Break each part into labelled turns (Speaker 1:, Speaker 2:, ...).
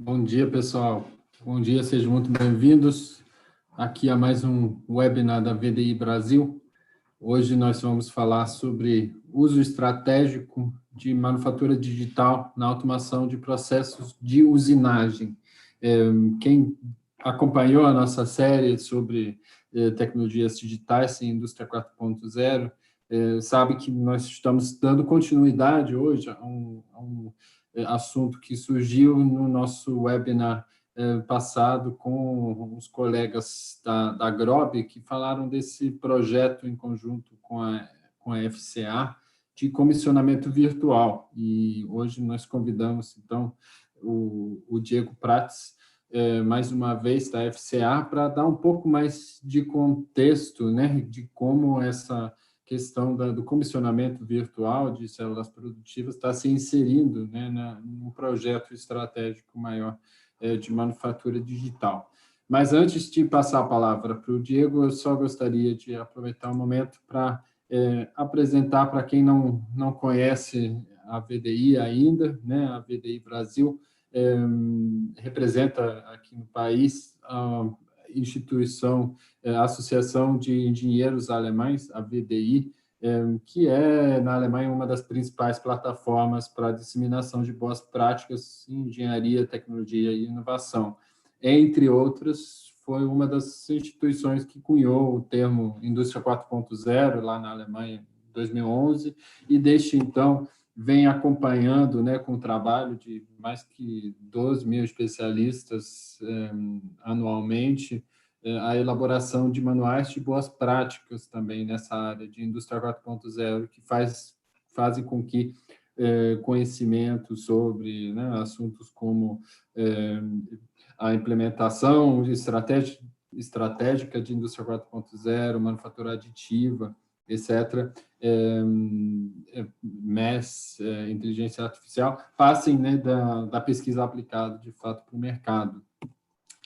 Speaker 1: Bom dia, pessoal. Bom dia, sejam muito bem-vindos aqui a mais um webinar da VDI Brasil. Hoje nós vamos falar sobre uso estratégico de manufatura digital na automação de processos de usinagem. Quem acompanhou a nossa série sobre tecnologias digitais em indústria 4.0 sabe que nós estamos dando continuidade hoje a um assunto que surgiu no nosso webinar passado com os colegas da GROB, que falaram desse projeto em conjunto com a FCA de comissionamento virtual. E hoje nós convidamos, então, o Diego Prats, mais uma vez, da FCA, para dar um pouco mais de contexto, né, de como essa questão do comissionamento virtual de células produtivas está se inserindo, né, num projeto estratégico maior de manufatura digital. Mas antes de passar a palavra para o Diego, eu só gostaria de aproveitar o momento para apresentar para quem não conhece a VDI ainda, né, a VDI Brasil representa aqui no país a instituição, a Associação de Engenheiros Alemães, a VDI, que é, na Alemanha, uma das principais plataformas para a disseminação de boas práticas em engenharia, tecnologia e inovação. Entre outras, foi uma das instituições que cunhou o termo Indústria 4.0, lá na Alemanha, em 2011, e desde então vem acompanhando, né, com o trabalho de mais que 12 mil especialistas anualmente, a elaboração de manuais de boas práticas também nessa área de indústria 4.0, que fazem com que conhecimento sobre, né, assuntos como a implementação estratégica de indústria 4.0, manufatura aditiva, etc., MES, inteligência artificial, passem, né, da pesquisa aplicada, de fato, para o mercado.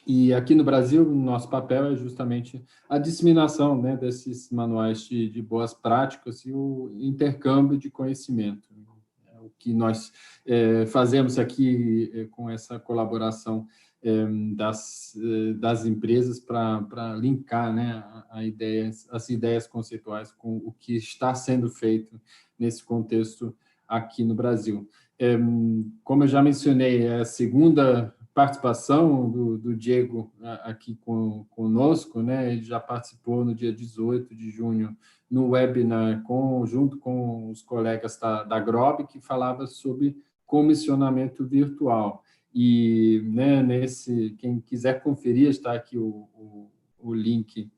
Speaker 1: E aqui no Brasil, o nosso papel é justamente a disseminação, né, desses manuais de boas práticas e o intercâmbio de conhecimento. É o que nós fazemos aqui com essa colaboração das empresas para linkar, né, as ideias conceituais com o que está sendo feito nesse contexto aqui no Brasil. Como eu já mencionei, é a segunda participação do Diego aqui conosco, né? Ele já participou no dia 18 de junho no webinar junto com os colegas da GROB, que falava sobre comissionamento virtual. E, né, quem quiser conferir, está aqui o link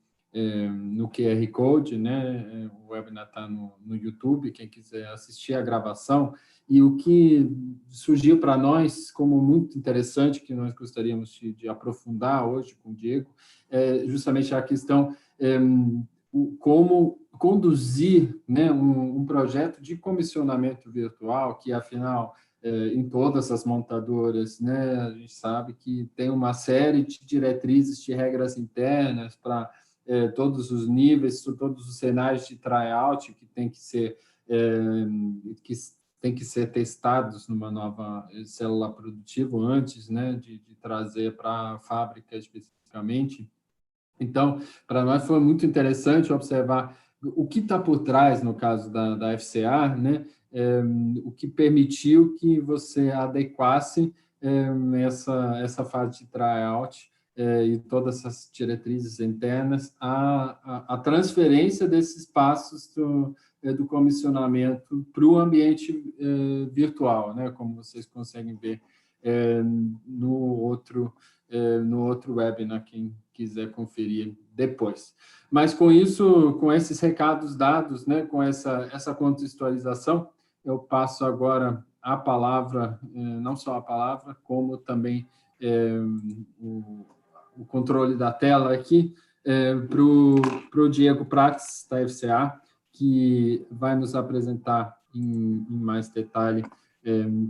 Speaker 1: no QR Code, né? O webinar está no YouTube, quem quiser assistir a gravação. E o que surgiu para nós como muito interessante, que nós gostaríamos de aprofundar hoje com o Diego, é justamente a questão como conduzir, né, um projeto de comissionamento virtual, que, afinal, em todas as montadoras, né, a gente sabe que tem uma série de diretrizes, de regras internas para todos os níveis, todos os cenários de tryout que tem que ser testados numa nova célula produtiva antes, né, de trazer para a fábrica especificamente. Então, para nós foi muito interessante observar o que está por trás, no caso da FCA, né, o que permitiu que você adequasse essa fase de tryout e todas essas diretrizes internas à transferência desses passos do comissionamento para o ambiente virtual, né, como vocês conseguem ver no outro webinar, quem quiser conferir depois. Mas com isso, com esses recados dados, né, com essa contextualização, eu passo agora a palavra, não só a palavra, como também o controle da tela aqui, para o Diego Prats, da FCA, que vai nos apresentar em mais detalhe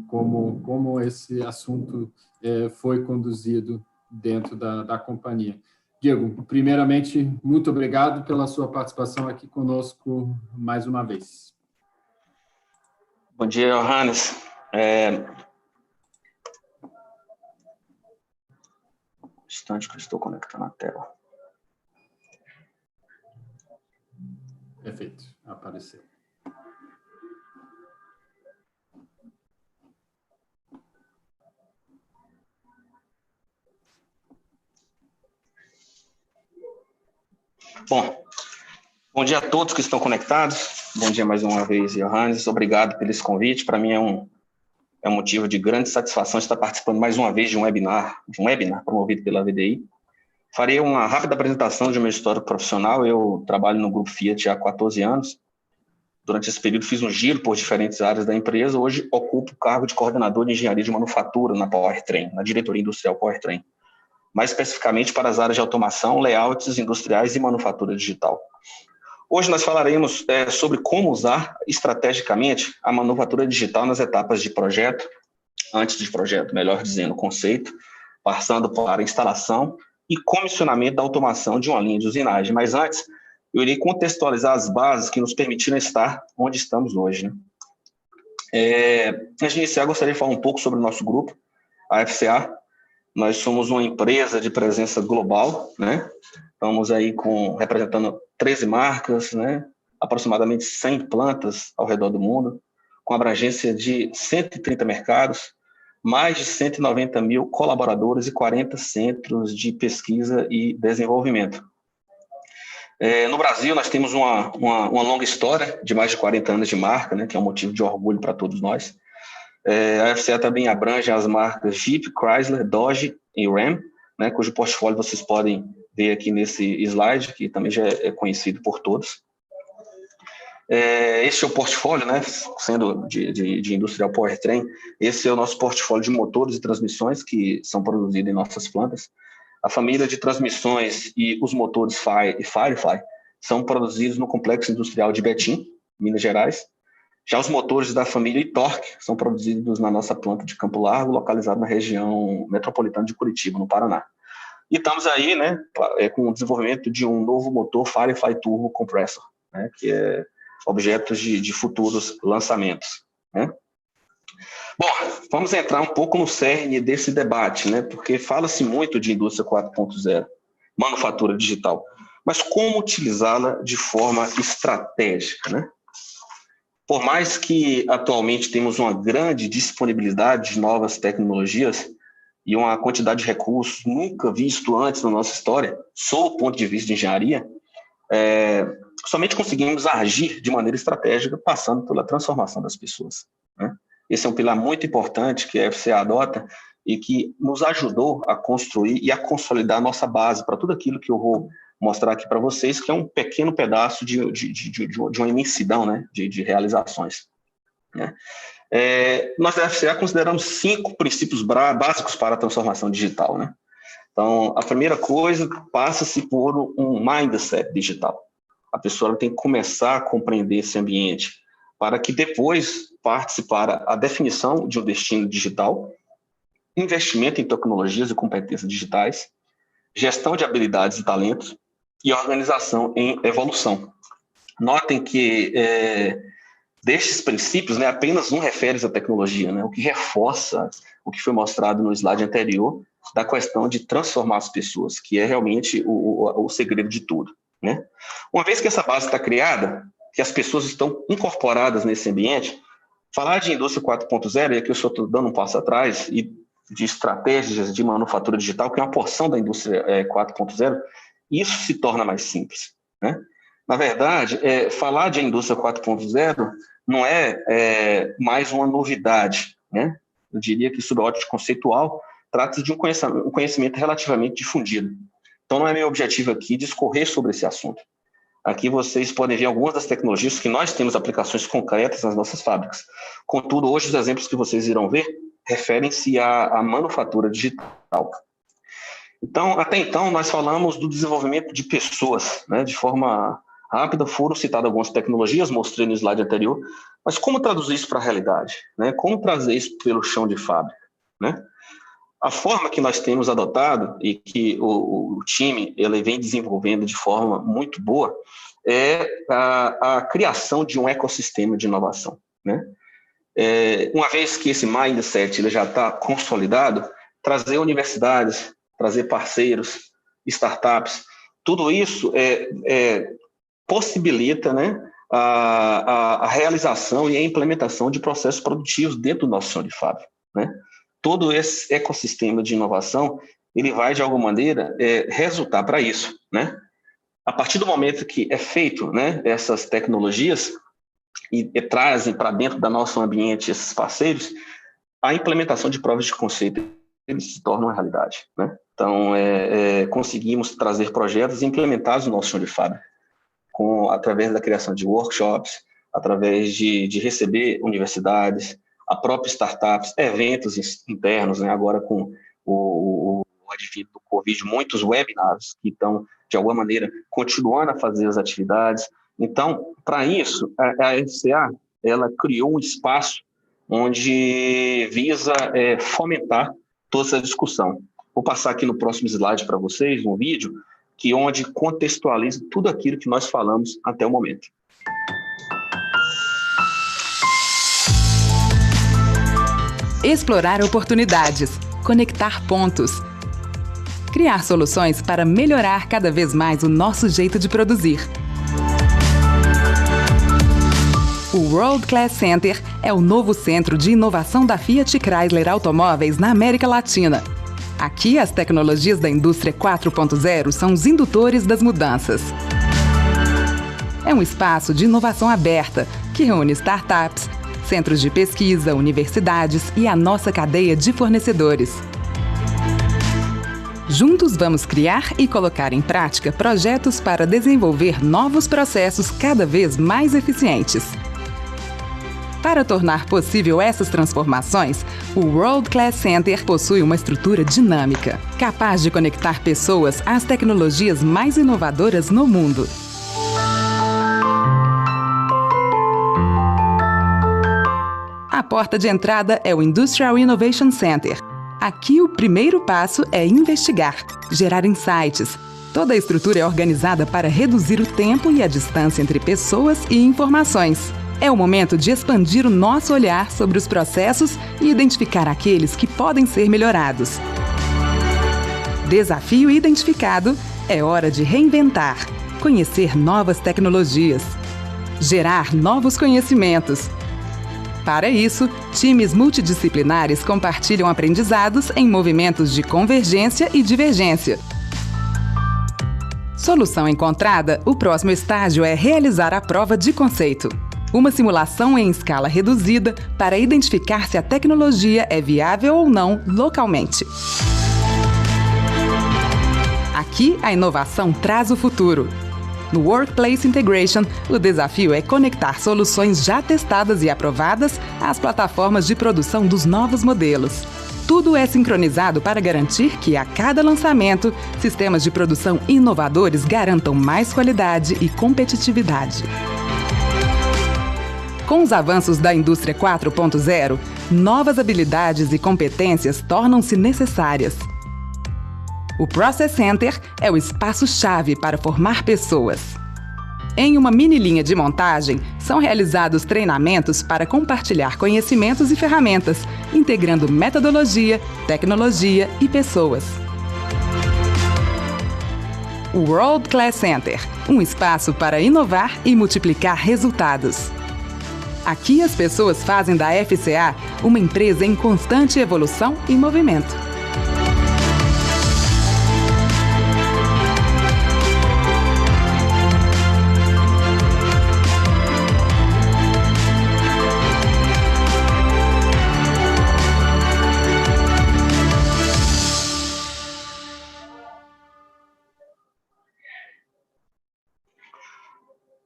Speaker 1: como esse assunto foi conduzido dentro da companhia. Diego, primeiramente, muito obrigado pela sua participação aqui conosco mais uma vez.
Speaker 2: Bom dia, Johannes. instante que eu estou conectando a tela.
Speaker 1: Perfeito, apareceu.
Speaker 2: Bom dia a todos que estão conectados. Bom dia mais uma vez, Johannes. Obrigado pelo esse convite. Para mim é um motivo de grande satisfação estar participando mais uma vez de um webinar promovido pela VDI. Farei uma rápida apresentação de meu histórico profissional. Eu trabalho no Grupo Fiat há 14 anos. Durante esse período fiz um giro por diferentes áreas da empresa. Hoje ocupo o cargo de coordenador de engenharia de manufatura na Powertrain, na diretoria industrial Powertrain. Mais especificamente para as áreas de automação, layouts industriais e manufatura digital. Hoje nós falaremos sobre como usar estrategicamente a manufatura digital nas etapas de projeto, antes de projeto, melhor dizendo, conceito, passando para a instalação e comissionamento da automação de uma linha de usinagem. Mas antes, eu irei contextualizar as bases que nos permitiram estar onde estamos hoje. Antes de iniciar, gostaria de falar um pouco sobre o nosso grupo, a FCA. Nós somos uma empresa de presença global, né? Estamos aí representando 13 marcas, né? Aproximadamente 100 plantas ao redor do mundo, com abrangência de 130 mercados, mais de 190 mil colaboradores e 40 centros de pesquisa e desenvolvimento. No Brasil, nós temos uma longa história de mais de 40 anos de marca, né? Que é um motivo de orgulho para todos nós. A FCA também abrange as marcas Jeep, Chrysler, Dodge e Ram, né, cujo portfólio vocês podem ver aqui nesse slide, que também já é conhecido por todos. Este é o portfólio, né, sendo de industrial Powertrain, esse é o nosso portfólio de motores e transmissões que são produzidos em nossas plantas. A família de transmissões e os motores Fire e Firefly são produzidos no Complexo Industrial de Betim, Minas Gerais. Já os motores da família Torque são produzidos na nossa planta de Campo Largo, localizada na região metropolitana de Curitiba, no Paraná. E estamos aí, né, com o desenvolvimento de um novo motor Firefly Turbo Compressor, né, que é objeto de futuros lançamentos, né? Bom, vamos entrar um pouco no cerne desse debate, né, porque fala-se muito de indústria 4.0, manufatura digital, mas como utilizá-la de forma estratégica, né? Por mais que atualmente temos uma grande disponibilidade de novas tecnologias e uma quantidade de recursos nunca visto antes na nossa história, sob o ponto de vista de engenharia, somente conseguimos agir de maneira estratégica passando pela transformação das pessoas, né? Esse é um pilar muito importante que a FCA adota e que nos ajudou a construir e a consolidar a nossa base para tudo aquilo que eu vou mostrar aqui para vocês, que é um pequeno pedaço de uma imensidão, né, de realizações, né? Nós da FCA consideramos 5 princípios básicos para a transformação digital, né? Então, a primeira coisa passa-se por um mindset digital. A pessoa tem que começar a compreender esse ambiente para que depois parte para a definição de um destino digital, investimento em tecnologias e competências digitais, gestão de habilidades e talentos e organização em evolução. Notem que destes princípios, né, apenas um refere-se à tecnologia, né, o que reforça o que foi mostrado no slide anterior da questão de transformar as pessoas, que é realmente o segredo de tudo, né? Uma vez que essa base está criada, que as pessoas estão incorporadas nesse ambiente, falar de indústria 4.0, e aqui eu só estou dando um passo atrás, e de estratégias de manufatura digital, que é uma porção da indústria 4.0, isso se torna mais simples, né? Na verdade, falar de indústria 4.0 não é mais uma novidade, né? Eu diria que, sob a ótica conceitual, trata-se de um conhecimento relativamente difundido. Então, não é meu objetivo aqui discorrer sobre esse assunto. Aqui vocês podem ver algumas das tecnologias que nós temos aplicações concretas nas nossas fábricas. Contudo, hoje os exemplos que vocês irão ver referem-se à manufatura digital. Então, até então, nós falamos do desenvolvimento de pessoas, né, de forma rápida. Foram citadas algumas tecnologias, mostrei no slide anterior, mas como traduzir isso para a realidade, né? Como trazer isso pelo chão de fábrica, né? A forma que nós temos adotado e que o time ele vem desenvolvendo de forma muito boa é a criação de um ecossistema de inovação, né? Uma vez que esse mindset ele já está consolidado, trazer universidades, trazer parceiros, startups, tudo isso possibilita, né, a realização e a implementação de processos produtivos dentro do nosso chão de fábrica, né? Todo esse ecossistema de inovação, ele vai, de alguma maneira, resultar para isso, né? A partir do momento que é feito, né, essas tecnologias e trazem para dentro do nosso ambiente esses parceiros, a implementação de provas de conceito eles se tornam uma realidade, né? Então, conseguimos trazer projetos implementados no nosso chão de fábrica, através da criação de workshops, através de receber universidades, a própria startups, eventos internos, né? Agora com o advento do Covid, muitos webinars que estão, de alguma maneira, continuando a fazer as atividades. Então, para isso, a FCA ela criou um espaço onde visa fomentar toda essa discussão. Vou passar aqui no próximo slide para vocês um vídeo onde contextualiza tudo aquilo que nós falamos até o momento.
Speaker 3: Explorar oportunidades, conectar pontos, criar soluções para melhorar cada vez mais o nosso jeito de produzir. O World Class Center é o novo centro de inovação da Fiat Chrysler Automóveis na América Latina. Aqui, as tecnologias da indústria 4.0 são os indutores das mudanças. É um espaço de inovação aberta que reúne startups, centros de pesquisa, universidades e a nossa cadeia de fornecedores. Juntos vamos criar e colocar em prática projetos para desenvolver novos processos cada vez mais eficientes. Para tornar possível essas transformações, o World Class Center possui uma estrutura dinâmica, capaz de conectar pessoas às tecnologias mais inovadoras no mundo. A porta de entrada é o Industrial Innovation Center. Aqui, o primeiro passo é investigar, gerar insights. Toda a estrutura é organizada para reduzir o tempo e a distância entre pessoas e informações. É o momento de expandir o nosso olhar sobre os processos e identificar aqueles que podem ser melhorados. Desafio identificado, é hora de reinventar, conhecer novas tecnologias, gerar novos conhecimentos. Para isso, times multidisciplinares compartilham aprendizados em movimentos de convergência e divergência. Solução encontrada, o próximo estágio é realizar a prova de conceito. Uma simulação em escala reduzida para identificar se a tecnologia é viável ou não localmente. Aqui, a inovação traz o futuro. No Workplace Integration, o desafio é conectar soluções já testadas e aprovadas às plataformas de produção dos novos modelos. Tudo é sincronizado para garantir que, a cada lançamento, sistemas de produção inovadores garantam mais qualidade e competitividade. Com os avanços da indústria 4.0, novas habilidades e competências tornam-se necessárias. O Process Center é o espaço-chave para formar pessoas. Em uma mini linha de montagem, são realizados treinamentos para compartilhar conhecimentos e ferramentas, integrando metodologia, tecnologia e pessoas. O World Class Center, um espaço para inovar e multiplicar resultados. Aqui, as pessoas fazem da FCA uma empresa em constante evolução e movimento.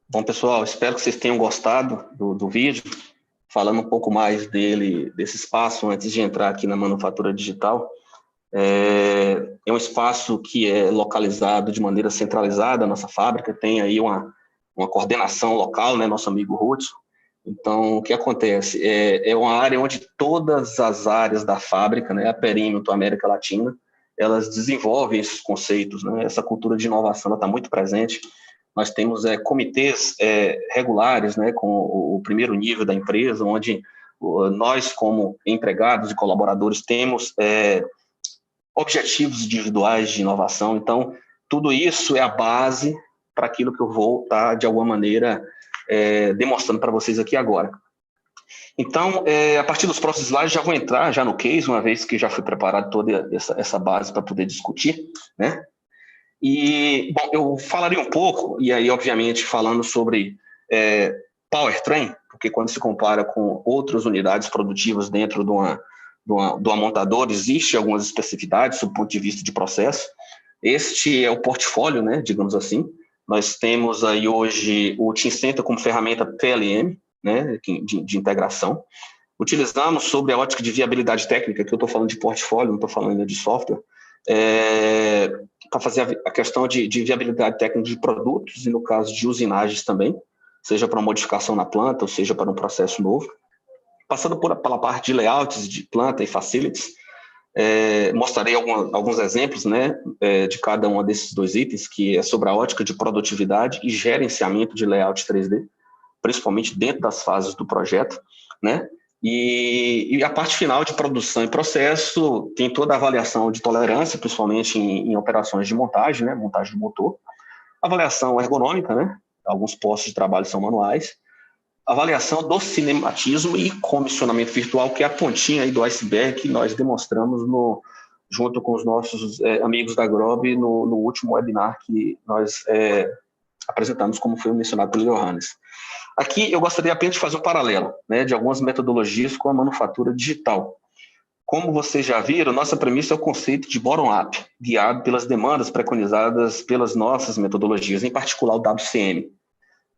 Speaker 2: Bom, pessoal, espero que vocês tenham gostado do vídeo, falando um pouco mais desse espaço, antes de entrar aqui na manufatura digital. É um espaço que é localizado de maneira centralizada, a nossa fábrica tem aí uma coordenação local, né, nosso amigo Hudson. Então, o que acontece? É uma área onde todas as áreas da fábrica, né, a perímetro, América Latina, elas desenvolvem esses conceitos, né, essa cultura de inovação está muito presente. Nós temos comitês regulares, né, com o primeiro nível da empresa, onde nós, como empregados e colaboradores, temos objetivos individuais de inovação. Então, tudo isso é a base para aquilo que eu vou estar, de alguma maneira, demonstrando para vocês aqui agora. Então, a partir dos próximos slides, já vou entrar já no case, uma vez que já fui preparado toda essa base para poder discutir, né? E, bom, eu falaria um pouco, e aí, obviamente, falando sobre powertrain, porque quando se compara com outras unidades produtivas dentro de uma montadora, existe algumas especificidades do ponto de vista de processo. Este é o portfólio, né, digamos assim. Nós temos aí hoje o Teamcenter como ferramenta PLM, né, de integração. Utilizamos sobre a ótica de viabilidade técnica, que eu estou falando de portfólio, não estou falando ainda de software, para fazer a questão de viabilidade técnica de produtos, e no caso de usinagens também, seja para uma modificação na planta, ou seja para um processo novo. Passando pela parte de layouts de planta e facilities, mostrarei alguns exemplos, né, de cada um desses dois itens, que é sobre a ótica de produtividade e gerenciamento de layout 3D, principalmente dentro das fases do projeto, né? E a parte final de produção e processo tem toda a avaliação de tolerância, principalmente em operações de montagem, né? Montagem do motor, avaliação ergonômica, né? Alguns postos de trabalho são manuais, avaliação do cinematismo e comissionamento virtual, que é a pontinha aí do iceberg que nós demonstramos junto com os nossos amigos da Grob no último webinar que nós apresentamos, como foi mencionado pelo Johannes. Aqui eu gostaria apenas de fazer um paralelo, né, de algumas metodologias com a manufatura digital. Como vocês já viram, nossa premissa é o conceito de bottom-up, guiado pelas demandas preconizadas pelas nossas metodologias, em particular o WCM,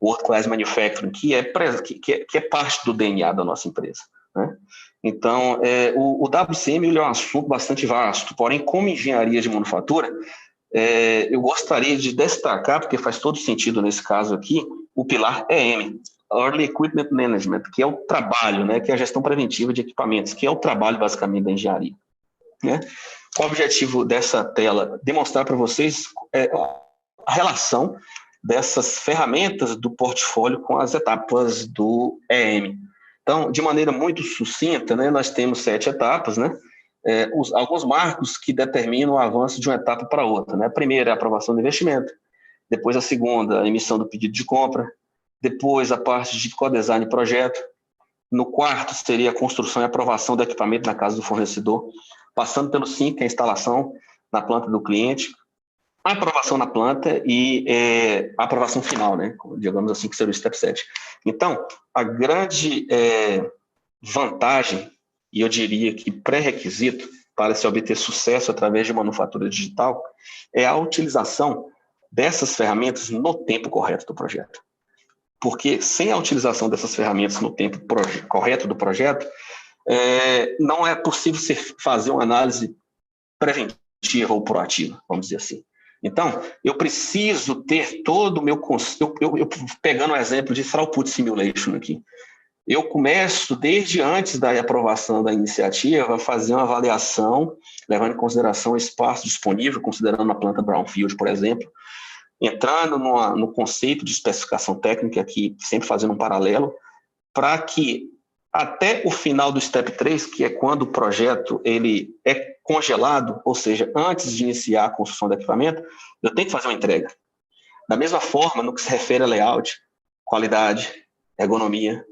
Speaker 2: World Class Manufacturing, que é parte do DNA da nossa empresa, né? Então, o WCM ele é um assunto bastante vasto, porém, como engenharia de manufatura, eu gostaria de destacar, porque faz todo sentido nesse caso aqui, o pilar EM, Early Equipment Management, que é o trabalho, né, que é a gestão preventiva de equipamentos, que é o trabalho, basicamente, da engenharia, né? Qual o objetivo dessa tela? Demonstrar para vocês a relação dessas ferramentas do portfólio com as etapas do EM. Então, de maneira muito sucinta, né, nós temos 7 etapas, né? Alguns marcos que determinam o avanço de uma etapa para outra, né? A primeira é a aprovação do investimento, depois a segunda, a emissão do pedido de compra, depois a parte de co-design e projeto, no quarto seria a construção e aprovação do equipamento na casa do fornecedor, passando pelo 5, que é a instalação na planta do cliente, a aprovação na planta e a aprovação final, né? Digamos assim, que seria o Step 7. Então, a grande vantagem, e eu diria que pré-requisito para se obter sucesso através de manufatura digital, é a utilização dessas ferramentas no tempo correto do projeto. Porque sem a utilização dessas ferramentas no tempo correto do projeto, não é possível fazer uma análise preventiva ou proativa, vamos dizer assim. Então, eu preciso ter todo o meu conceito, eu pegando o exemplo de Throughput Simulation aqui, eu começo desde antes da aprovação da iniciativa a fazer uma avaliação, levando em consideração o espaço disponível, considerando a planta Brownfield, por exemplo, entrando no conceito de especificação técnica, aqui sempre fazendo um paralelo, para que até o final do Step 3, que é quando o projeto ele é congelado, ou seja, antes de iniciar a construção do equipamento, eu tenho que fazer uma entrega. Da mesma forma, no que se refere a layout, qualidade, ergonomia,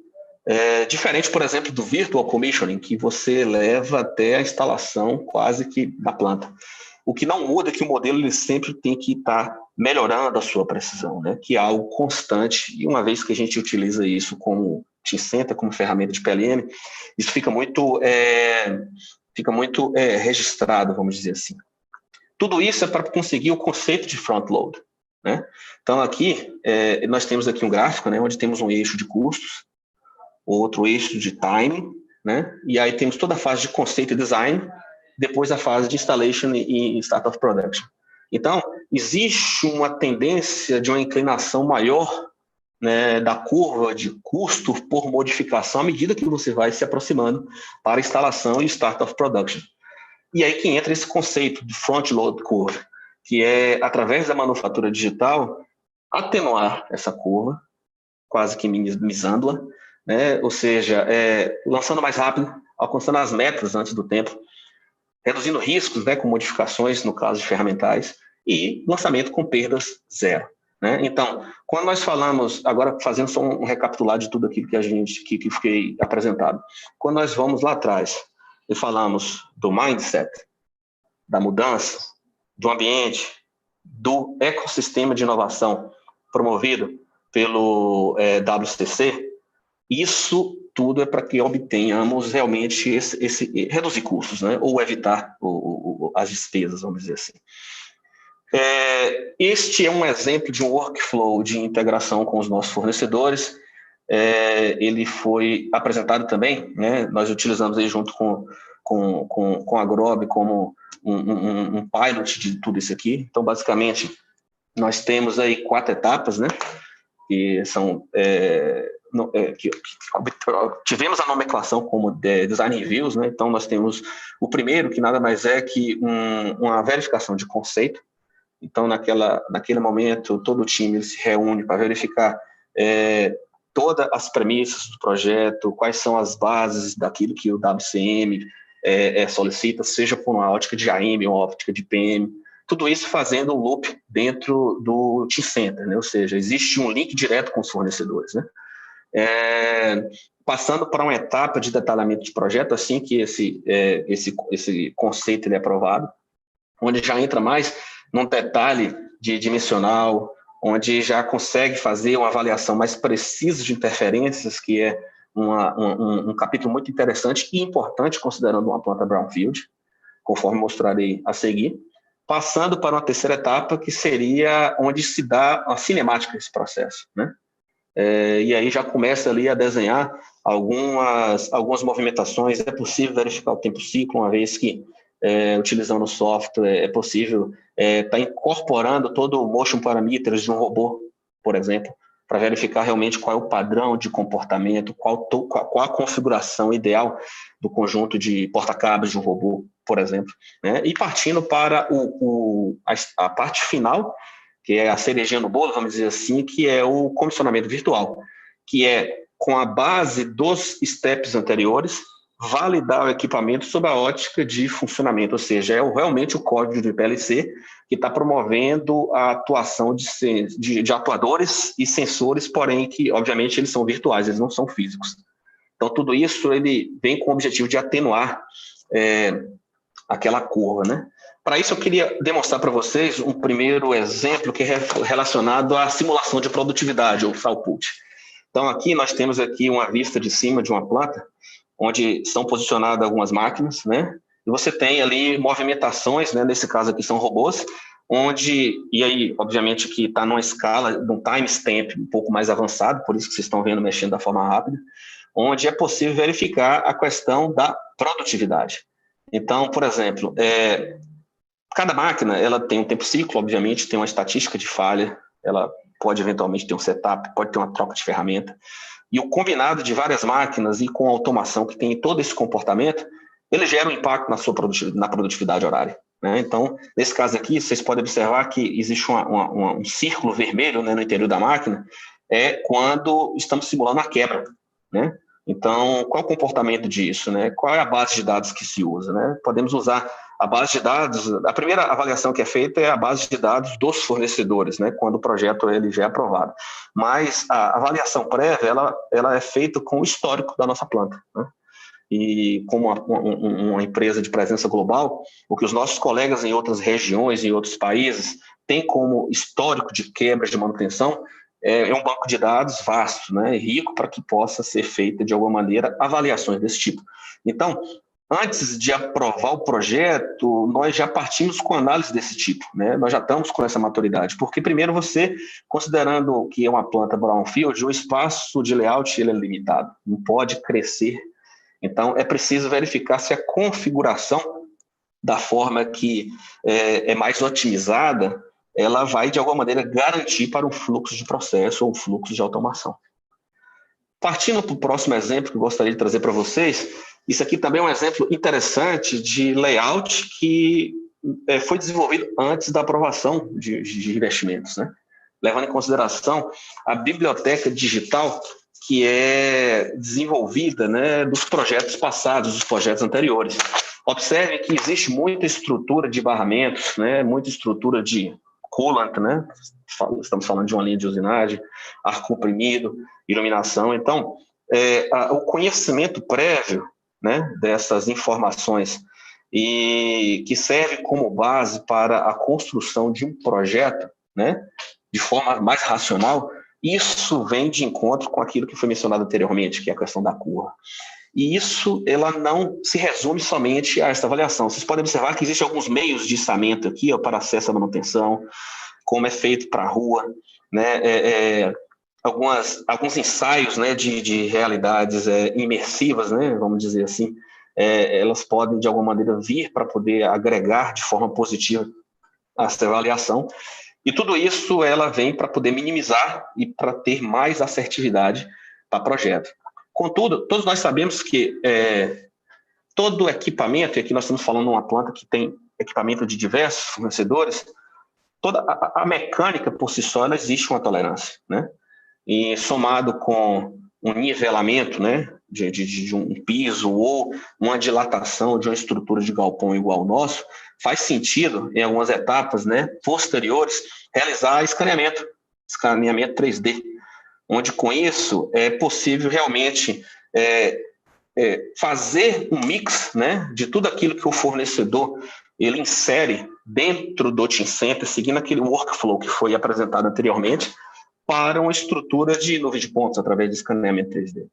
Speaker 2: diferente, por exemplo, do Virtual Commissioning, que você leva até a instalação quase que da planta. O que não muda é que o modelo ele sempre tem que estar melhorando a sua precisão, né? Que é algo constante, e uma vez que a gente utiliza isso como Teamcenter, como ferramenta de PLM, isso fica muito registrado, vamos dizer assim. Tudo isso é para conseguir o conceito de front-load, né? Então, aqui, nós temos aqui um gráfico, né, onde temos um eixo de custos, outro eixo de timing, né? E aí temos toda a fase de conceito e design, depois a fase de installation e start of production. Então, existe uma tendência de uma inclinação maior, né, da curva de custo por modificação à medida que você vai se aproximando para a instalação e start of production. E aí que entra esse conceito de front-load curve, que é, através da manufatura digital, atenuar essa curva, quase que minimizando-la, né? Ou seja, lançando mais rápido, alcançando as metas antes do tempo, reduzindo riscos, né, com modificações, no caso de ferramentais, e lançamento com perdas zero. Né? Então, quando nós falamos, agora fazendo só um recapitulado de tudo aquilo que fiquei apresentado, quando nós vamos lá atrás e falamos do mindset, da mudança, do ambiente, do ecossistema de inovação promovido pelo WCC, isso tudo é para que obtenhamos realmente reduzir custos, né? Ou evitar as despesas, vamos dizer assim. Este é um exemplo de um workflow de integração com os nossos fornecedores. Ele foi apresentado também, né? Nós utilizamos aí junto com a Grob como um pilot de tudo isso aqui. Então, basicamente, nós temos aí 4 etapas, né? Que são que tivemos a nomenclação como Design Reviews, né? Então, nós temos o primeiro, que nada mais é que uma verificação de conceito. Então, naquele momento, todo o time se reúne para verificar todas as premissas do projeto, quais são as bases daquilo que o WCM solicita, seja por uma ótica de AM, uma ótica de PM, tudo isso fazendo um loop dentro do Team Center, né? Ou seja, existe um link direto com os fornecedores, né? Passando para uma etapa de detalhamento de projeto, assim que esse conceito ele é aprovado, onde já entra mais num detalhe de dimensional, onde já consegue fazer uma avaliação mais precisa de interferências, que é um capítulo muito interessante e importante, considerando uma planta brownfield, conforme mostrarei a seguir, passando para uma terceira etapa, que seria onde se dá a cinemática desse processo, né? E aí já começa ali a desenhar algumas movimentações. É possível verificar o tempo ciclo, uma vez que utilizando o software é possível estar incorporando todo o motion parameters de um robô, por exemplo, para verificar realmente qual é o padrão de comportamento, qual a configuração ideal do conjunto de porta-cabos de um robô, por exemplo, né? E partindo para a parte final, que é a cerejinha no bolo, vamos dizer assim, que é o comissionamento virtual, que é, com a base dos steps anteriores, validar o equipamento sob a ótica de funcionamento, ou seja, realmente o código de PLC que está promovendo a atuação de atuadores e sensores, porém que, obviamente, eles são virtuais, eles não são físicos. Então, tudo isso ele vem com o objetivo de atenuar aquela curva, né? Para isso, eu queria demonstrar para vocês um primeiro exemplo que é relacionado à simulação de produtividade, ou throughput. Então, aqui nós temos aqui uma vista de cima de uma planta, onde são posicionadas algumas máquinas, né? E você tem ali movimentações, né? Nesse caso aqui são robôs, e aí, obviamente, que está numa escala, num timestamp um pouco mais avançado, por isso que vocês estão vendo mexendo da forma rápida, onde é possível verificar a questão da produtividade. Então, por exemplo, cada máquina ela tem um tempo ciclo, obviamente, tem uma estatística de falha, ela pode eventualmente ter um setup, pode ter uma troca de ferramenta, e o combinado de várias máquinas e com a automação que tem todo esse comportamento, ele gera um impacto na produtividade horária, né? Então, nesse caso aqui, vocês podem observar que existe um círculo vermelho, né, no interior da máquina, quando estamos simulando a quebra, né? Então, qual é o comportamento disso, né? Qual é a base de dados que se usa, né? Podemos usar a base de dados, a primeira avaliação que é feita é a base de dados dos fornecedores, né? Quando o projeto ele já é aprovado. Mas a avaliação prévia, ela é feita com o histórico da nossa planta, né? E como uma empresa de presença global, o que os nossos colegas em outras regiões, em outros países, têm como histórico de quebras de manutenção, é um banco de dados vasto, né, rico, para que possa ser feita, de alguma maneira, avaliações desse tipo. Então, antes de aprovar o projeto, nós já partimos com análise desse tipo, né? Nós já estamos com essa maturidade, porque primeiro você, considerando que é uma planta brownfield, o espaço de layout ele é limitado, não pode crescer. Então, é preciso verificar se a configuração da forma que é mais otimizada, ela vai, de alguma maneira, garantir para um fluxo de processo ou um fluxo de automação. Partindo para o próximo exemplo que eu gostaria de trazer para vocês, isso aqui também é um exemplo interessante de layout que foi desenvolvido antes da aprovação de investimentos, né? Levando em consideração a biblioteca digital que é desenvolvida, né, dos projetos passados, dos projetos anteriores. Observe que existe muita estrutura de barramentos, né? Muita estrutura de coolant, né? Estamos falando de uma linha de usinagem, ar comprimido, iluminação. Então, o conhecimento prévio, né, dessas informações e que serve como base para a construção de um projeto, né, de forma mais racional, isso vem de encontro com aquilo que foi mencionado anteriormente, que é a questão da curva. E isso, ela não se resume somente a essa avaliação. Vocês podem observar que existem alguns meios de içamento aqui, ó, para acesso à manutenção, como é feito para a rua, né, alguns ensaios, né, de realidades imersivas, né, vamos dizer assim, elas podem, de alguma maneira, vir para poder agregar de forma positiva essa avaliação. E tudo isso ela vem para poder minimizar e para ter mais assertividade para o projeto. Contudo, todos nós sabemos que todo equipamento, e aqui nós estamos falando de uma planta que tem equipamento de diversos fornecedores, toda a mecânica por si só, ela existe uma tolerância, né? E somado com um nivelamento, né, de um piso ou uma dilatação de uma estrutura de galpão igual ao nosso, faz sentido, em algumas etapas, né, posteriores, realizar escaneamento 3D, onde com isso é possível realmente fazer um mix, né, de tudo aquilo que o fornecedor ele insere dentro do Team Center, seguindo aquele workflow que foi apresentado anteriormente, para uma estrutura de nuvem de pontos através de escaneamento 3D.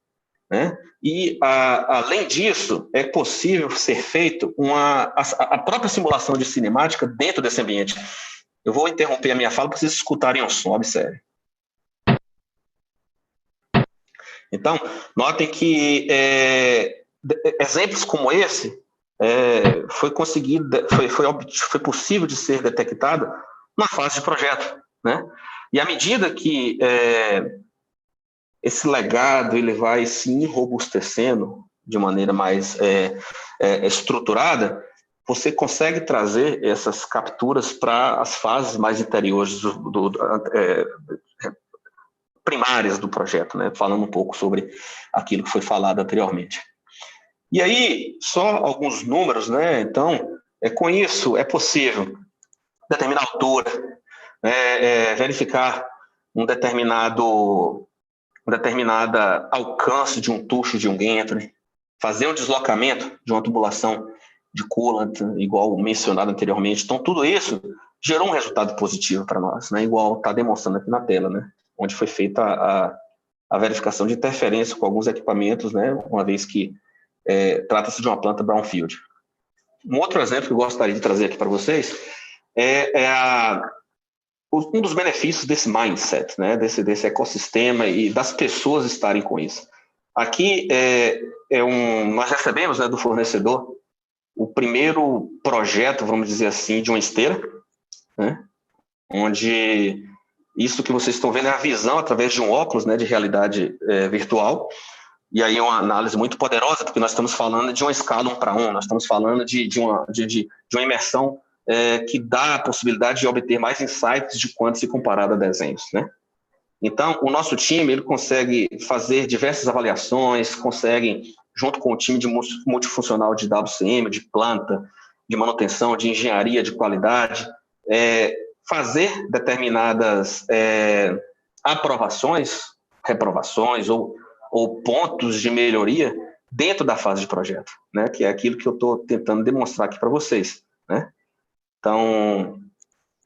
Speaker 2: Né? E, além disso, é possível ser feito a própria simulação de cinemática dentro desse ambiente. Eu vou interromper a minha fala para vocês escutarem o som, observe. Então, notem que exemplos como esse foi possível de ser detectado na fase de projeto, né? E à medida que esse legado ele vai se enrobustecendo de maneira mais estruturada, você consegue trazer essas capturas para as fases mais interiores primárias do projeto, né? Falando um pouco sobre aquilo que foi falado anteriormente. E aí, só alguns números, né? Então, com isso é possível determinar a altura, verificar um determinado alcance de um tucho de um gantry, fazer um deslocamento de uma tubulação de coolant, igual mencionado anteriormente. Então, tudo isso gerou um resultado positivo para nós, né? Igual está demonstrando aqui na tela, né? Onde foi feita a verificação de interferência com alguns equipamentos, né? Uma vez que trata-se de uma planta brownfield. Um outro exemplo que eu gostaria de trazer aqui para vocês um dos benefícios desse mindset, né, desse ecossistema e das pessoas estarem com isso. Aqui nós recebemos, né, do fornecedor o primeiro projeto, vamos dizer assim, de uma esteira, né, onde isso que vocês estão vendo é a visão através de um óculos, né, de realidade virtual, e aí é uma análise muito poderosa, porque nós estamos falando de uma escala 1:1, nós estamos falando de uma imersão que dá a possibilidade de obter mais insights de quando se comparado a desenhos, né? Então, o nosso time ele consegue fazer diversas avaliações, consegue, junto com o time de multifuncional de WCM, de planta, de manutenção, de engenharia de qualidade, fazer determinadas aprovações, reprovações ou pontos de melhoria dentro da fase de projeto, né? Que é aquilo que eu estou tentando demonstrar aqui para vocês, né? Então,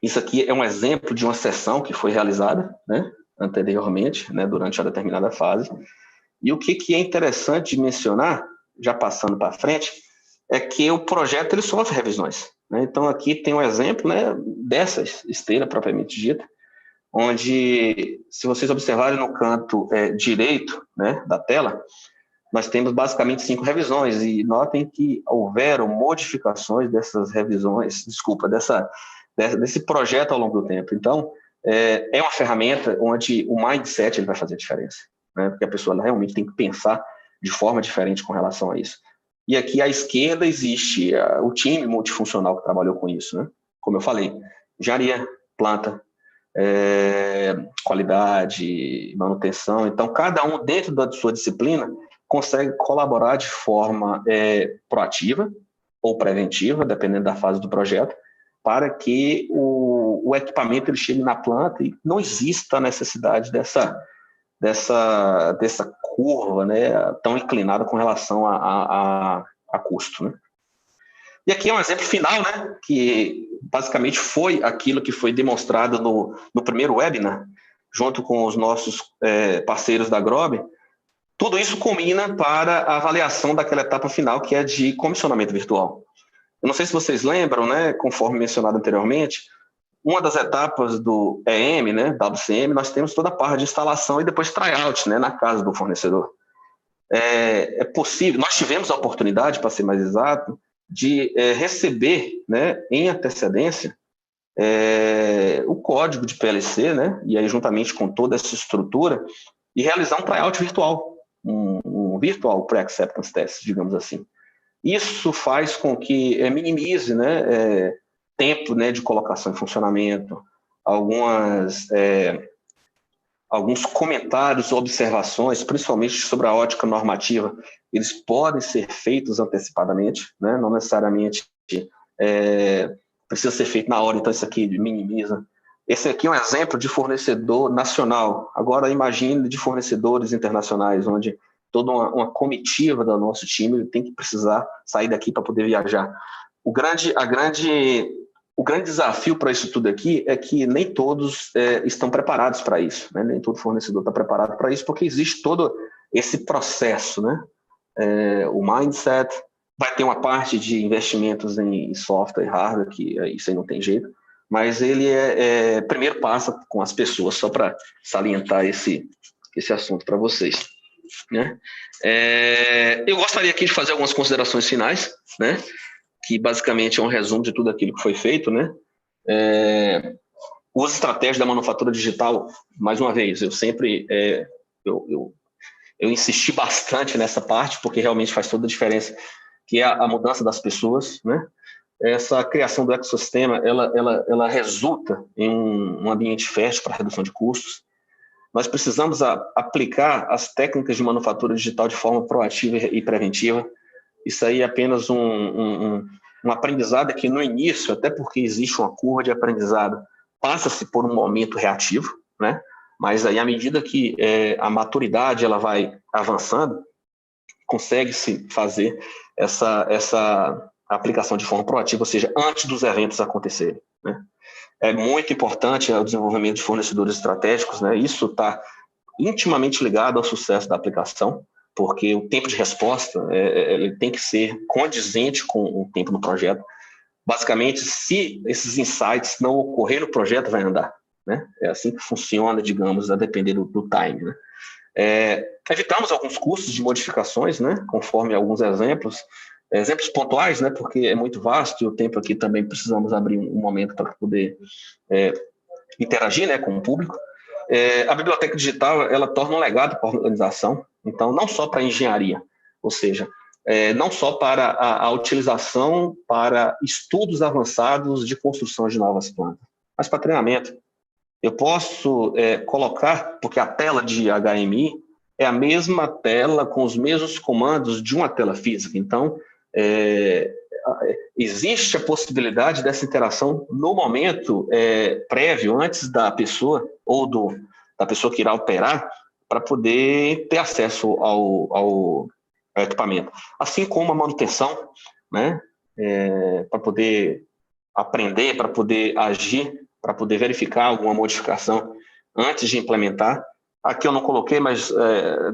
Speaker 2: isso aqui é um exemplo de uma sessão que foi realizada, né, anteriormente, né, durante uma determinada fase. E o que é interessante de mencionar, já passando para frente, é que o projeto ele sofre revisões, né? Então, aqui tem um exemplo, né, dessa esteira propriamente dita, onde, se vocês observarem no canto direito, né, da tela, nós temos basicamente 5 revisões, e notem que houveram modificações dessas revisões, desse projeto ao longo do tempo. Então, é uma ferramenta onde o mindset ele vai fazer a diferença, né? Porque a pessoa realmente tem que pensar de forma diferente com relação a isso. E aqui à esquerda existe o time multifuncional que trabalhou com isso, né? Como eu falei, engenharia, planta, qualidade, manutenção. Então, cada um dentro da sua disciplina consegue colaborar de forma proativa, ou preventiva, dependendo da fase do projeto, para que o equipamento ele chegue na planta e não exista a necessidade dessa curva, né, tão inclinada com relação a custo, né? E aqui é um exemplo final, né, que basicamente foi aquilo que foi demonstrado no primeiro webinar, junto com os nossos parceiros da Grob. Tudo isso culmina para a avaliação daquela etapa final, que é de comissionamento virtual. Eu não sei se vocês lembram, né, conforme mencionado anteriormente, uma das etapas do EM, né, WCM, nós temos toda a parte de instalação e depois tryout, né, na casa do fornecedor. É possível, nós tivemos a oportunidade, para ser mais exato, de receber, né, em antecedência o código de PLC, né, e aí juntamente com toda essa estrutura, e realizar um tryout virtual, um virtual pre-acceptance test, digamos assim. Isso faz com que minimize, né, tempo, né, de colocação em funcionamento, alguns comentários, observações, principalmente sobre a ótica normativa, eles podem ser feitos antecipadamente, né? Não necessariamente precisa ser feito na hora, então isso aqui minimiza. Esse aqui é um exemplo de fornecedor nacional. Agora imagine de fornecedores internacionais, onde toda uma comitiva do nosso time tem que precisar sair daqui para poder viajar. O grande desafio para isso tudo aqui é que nem todos estão preparados para isso, né? Nem todo fornecedor está preparado para isso, porque existe todo esse processo, né? O mindset, vai ter uma parte de investimentos em software e hardware, que isso aí não tem jeito, mas ele primeiro passa com as pessoas, só para salientar esse assunto para vocês, né? Eu gostaria aqui de fazer algumas considerações finais, né? Que basicamente é um resumo de tudo aquilo que foi feito, né? Uso estratégia da manufatura digital, mais uma vez, eu sempre eu insisti bastante nessa parte, porque realmente faz toda a diferença, que é a mudança das pessoas, né? Essa criação do ecossistema, ela resulta em um ambiente fértil para redução de custos. Nós precisamos aplicar as técnicas de manufatura digital de forma proativa e preventiva. Isso aí é apenas um aprendizado que no início, até porque existe uma curva de aprendizado, passa-se por um momento reativo, né? Mas aí à medida que a maturidade ela vai avançando, consegue-se fazer essa aplicação de forma proativa, ou seja, antes dos eventos acontecerem, né? É muito importante o desenvolvimento de fornecedores estratégicos, né? Isso está intimamente ligado ao sucesso da aplicação, porque o tempo de resposta ele tem que ser condizente com o tempo do projeto. Basicamente, se esses insights não ocorrerem no projeto, vai andar, né? É assim que funciona, digamos, a depender do time, né? Evitamos alguns custos de modificações, né? Conforme alguns exemplos pontuais, né? Porque é muito vasto e o tempo aqui também precisamos abrir um momento para poder interagir, né, com o público. A biblioteca digital ela torna um legado para a organização, então não só para a engenharia, ou seja, não só para a utilização para estudos avançados de construção de novas plantas, mas para treinamento. Eu posso colocar, porque a tela de HMI é a mesma tela com os mesmos comandos de uma tela física, então existe a possibilidade dessa interação no momento prévio, antes da pessoa ou da pessoa que irá operar, para poder ter acesso ao equipamento. Assim como a manutenção, né? Para poder aprender, para poder agir, para poder verificar alguma modificação antes de implementar. Aqui eu não coloquei, mas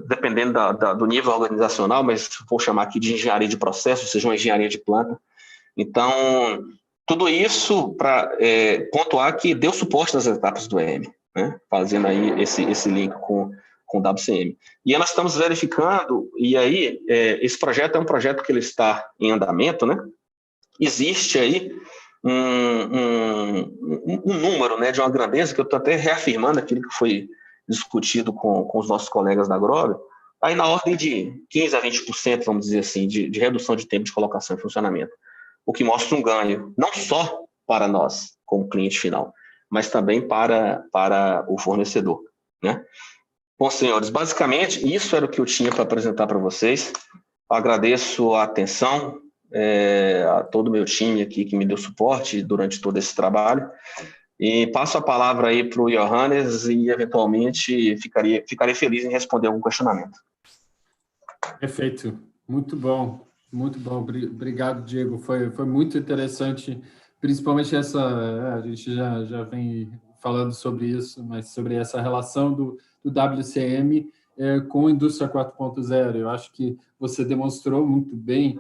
Speaker 2: dependendo do nível organizacional, mas vou chamar aqui de engenharia de processo, ou seja, uma engenharia de planta. Então, tudo isso para pontuar que deu suporte nas etapas do EM, né? Fazendo aí esse link com o WCM. E aí nós estamos verificando, e aí esse projeto é um projeto que ele está em andamento, né? Existe aí um número, né, de uma grandeza, que eu estou até reafirmando aquilo que foi discutido com os nossos colegas da Grob, aí na ordem de 15% a 20%, vamos dizer assim, de redução de tempo de colocação em funcionamento, o que mostra um ganho, não só para nós, como cliente final, mas também para o fornecedor, né? Bom, senhores, basicamente, isso era o que eu tinha para apresentar para vocês. Eu agradeço a atenção a todo o meu time aqui que me deu suporte durante todo esse trabalho. E passo a palavra aí para o Johannes e, eventualmente, ficarei feliz em responder algum questionamento.
Speaker 1: Perfeito, muito bom, muito bom. Obrigado, Diego. Foi muito interessante, principalmente a gente já vem falando sobre isso, mas sobre essa relação do WCM com a indústria 4.0. Eu acho que você demonstrou muito bem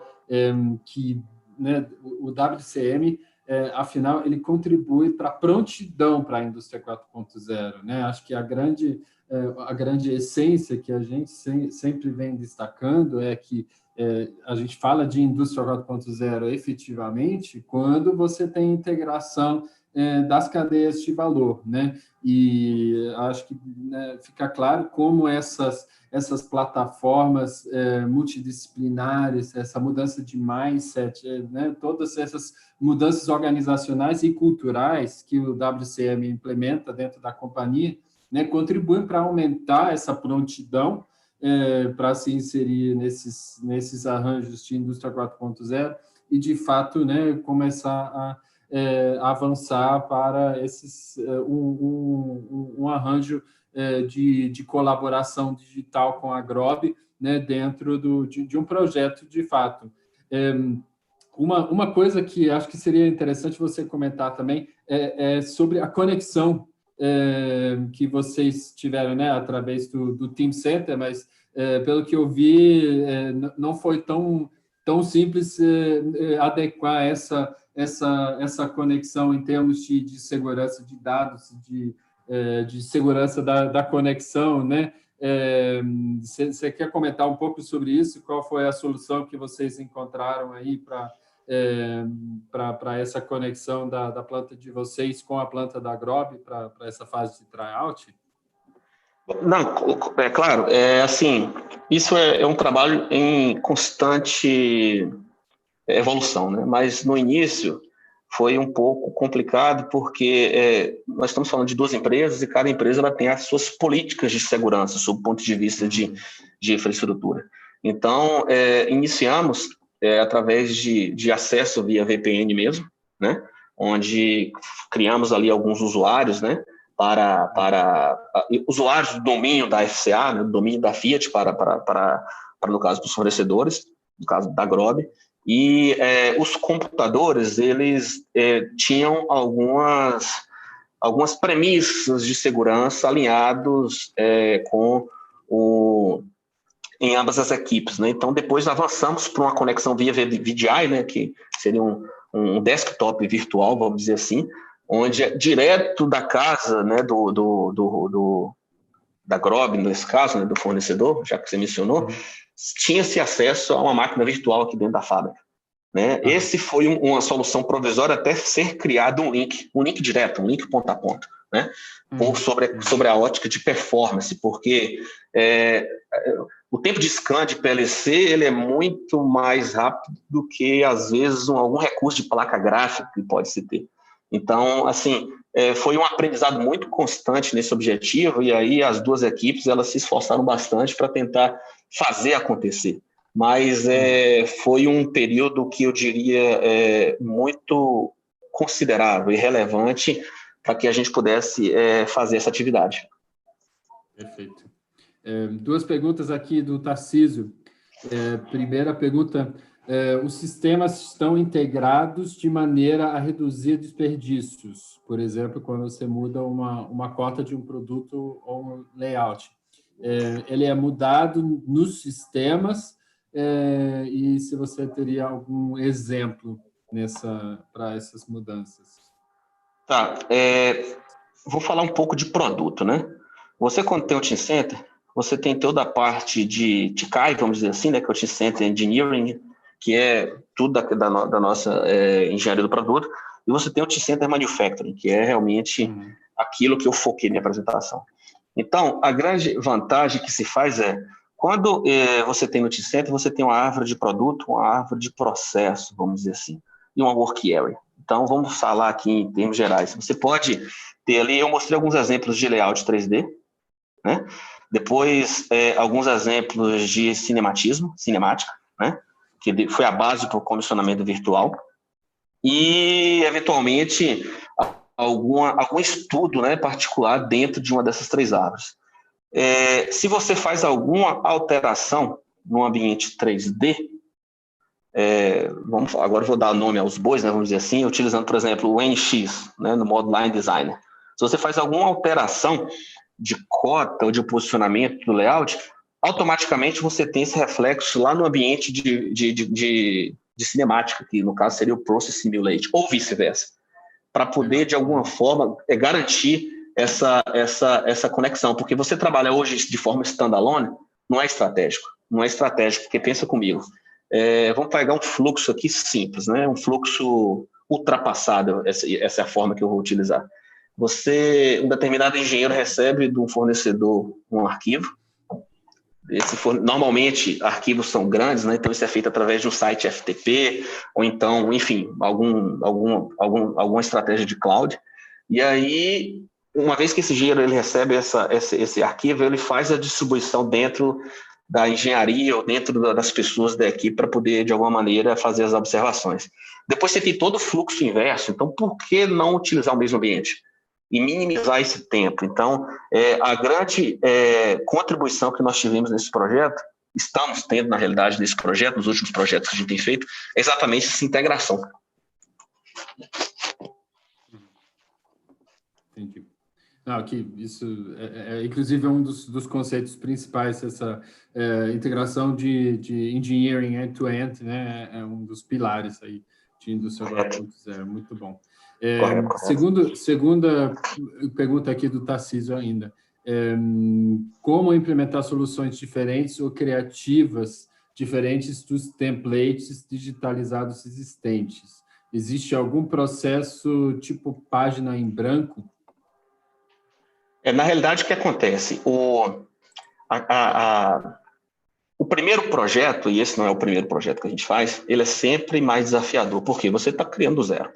Speaker 1: que, né, o WCM, afinal, ele contribui para a prontidão para a indústria 4.0, né? Acho que a grande essência que a gente sempre vem destacando é que a gente fala de indústria 4.0 efetivamente quando você tem integração das cadeias de valor, né? E acho que, né, fica claro como essas plataformas multidisciplinares, essa mudança de mindset, né? Todas essas mudanças organizacionais e culturais que o WCM implementa dentro da companhia, né, contribuem para aumentar essa prontidão para se inserir nesses arranjos de indústria 4.0 e, de fato, né, começar a avançar para um arranjo de colaboração digital com a Grob, né, dentro de um projeto de fato. Uma coisa que acho que seria interessante você comentar também é sobre a conexão que vocês tiveram, né, através do Team Center, mas pelo que eu vi, não foi tão simples adequar essa conexão em termos de segurança de dados, de segurança da conexão, né? Você quer comentar um pouco sobre isso? Qual foi a solução que vocês encontraram aí para essa conexão da planta de vocês com a planta da Grob para essa fase de tryout?
Speaker 2: Não, é claro, assim, isso é um trabalho em constante evolução, né? Mas no início foi um pouco complicado porque nós estamos falando de duas empresas e cada empresa ela tem as suas políticas de segurança sob o ponto de vista de infraestrutura. Então, iniciamos através de acesso via VPN mesmo, né? Onde criamos ali alguns usuários, né? Para usuários do domínio da FCA, né? Do domínio da Fiat para no caso dos fornecedores, no caso da Grob. E os computadores, eles tinham algumas premissas de segurança alinhados em ambas as equipes, né? Então, depois avançamos para uma conexão via VDI, né? Que seria um desktop virtual, vamos dizer assim, onde direto da casa, né, da Grob, nesse caso, né, do fornecedor, já que você mencionou, tinha-se acesso a uma máquina virtual aqui dentro da fábrica, né? Esse foi uma solução provisória até ser criado um link direto, um link ponta a ponta, né? Sobre a ótica de performance, porque o tempo de scan de PLC ele é muito mais rápido do que, às vezes, algum recurso de placa gráfica que pode se ter. Então, assim, foi um aprendizado muito constante nesse objetivo, e aí as duas equipes elas se esforçaram bastante para tentar fazer acontecer. Mas foi um período que eu diria muito considerável e relevante para que a gente pudesse fazer essa atividade.
Speaker 1: Perfeito. Duas perguntas aqui do Tarcísio. Primeira pergunta: os sistemas estão integrados de maneira a reduzir desperdícios? Por exemplo, quando você muda uma cota de um produto ou um layout. Ele é mudado nos sistemas e se você teria algum exemplo para essas mudanças?
Speaker 2: Tá. Vou falar um pouco de produto, né? Você, quando tem o Team Center, você tem toda a parte de TICAI, vamos dizer assim, né, que é o Team Center Engineering, que é tudo da nossa engenharia do produto, e você tem o Team Center Manufacturing, que é realmente aquilo que eu foquei na minha apresentação. Então, a grande vantagem que se faz quando você tem no Team Center, você tem uma árvore de produto, uma árvore de processo, vamos dizer assim, e uma work area. Então, vamos falar aqui em termos gerais. Você pode ter ali, eu mostrei alguns exemplos de layout 3D, né? Depois, alguns exemplos de cinemática, né? que foi a base para o comissionamento virtual, e, eventualmente, algum estudo, né, particular dentro de uma dessas 3 árvores. Se você faz alguma alteração no ambiente 3D, agora eu vou dar nome aos bois, né, vamos dizer assim, utilizando, por exemplo, o NX, né, no modo Line Designer. Se você faz alguma alteração de cota ou de posicionamento do layout, automaticamente você tem esse reflexo lá no ambiente de cinemática, que no caso seria o Process Simulate, ou vice-versa, para poder, de alguma forma, garantir essa conexão. Porque você trabalha hoje de forma standalone, não é estratégico, porque pensa comigo, vamos pegar um fluxo aqui simples, né? Um fluxo ultrapassado, essa é a forma que eu vou utilizar. Um determinado engenheiro recebe do fornecedor um arquivo. Normalmente, arquivos são grandes, né? Então isso é feito através de um site FTP, ou então, enfim, alguma estratégia de cloud. E aí, uma vez que esse engenheiro ele recebe esse arquivo, ele faz a distribuição dentro da engenharia ou dentro das pessoas da equipe para poder, de alguma maneira, fazer as observações. Depois você tem todo o fluxo inverso, então por que não utilizar o mesmo ambiente? E minimizar esse tempo. Então, a grande contribuição que nós tivemos nesse projeto, estamos tendo, na realidade, nesse projeto, nos últimos projetos que a gente tem feito, é exatamente essa integração.
Speaker 1: Entendi. Não, aqui, isso inclusive, é um dos conceitos principais, essa integração de engineering end-to-end, né? É um dos pilares aí de Indústria 4.0, muito bom.
Speaker 2: Correto.
Speaker 1: Segunda pergunta aqui do Tarcísio ainda. Como implementar soluções diferentes ou criativas diferentes dos templates digitalizados existentes? Existe algum processo tipo página em branco?
Speaker 2: Na realidade, o que acontece? O primeiro projeto, e esse não é o primeiro projeto que a gente faz, ele é sempre mais desafiador, porque você está criando do zero.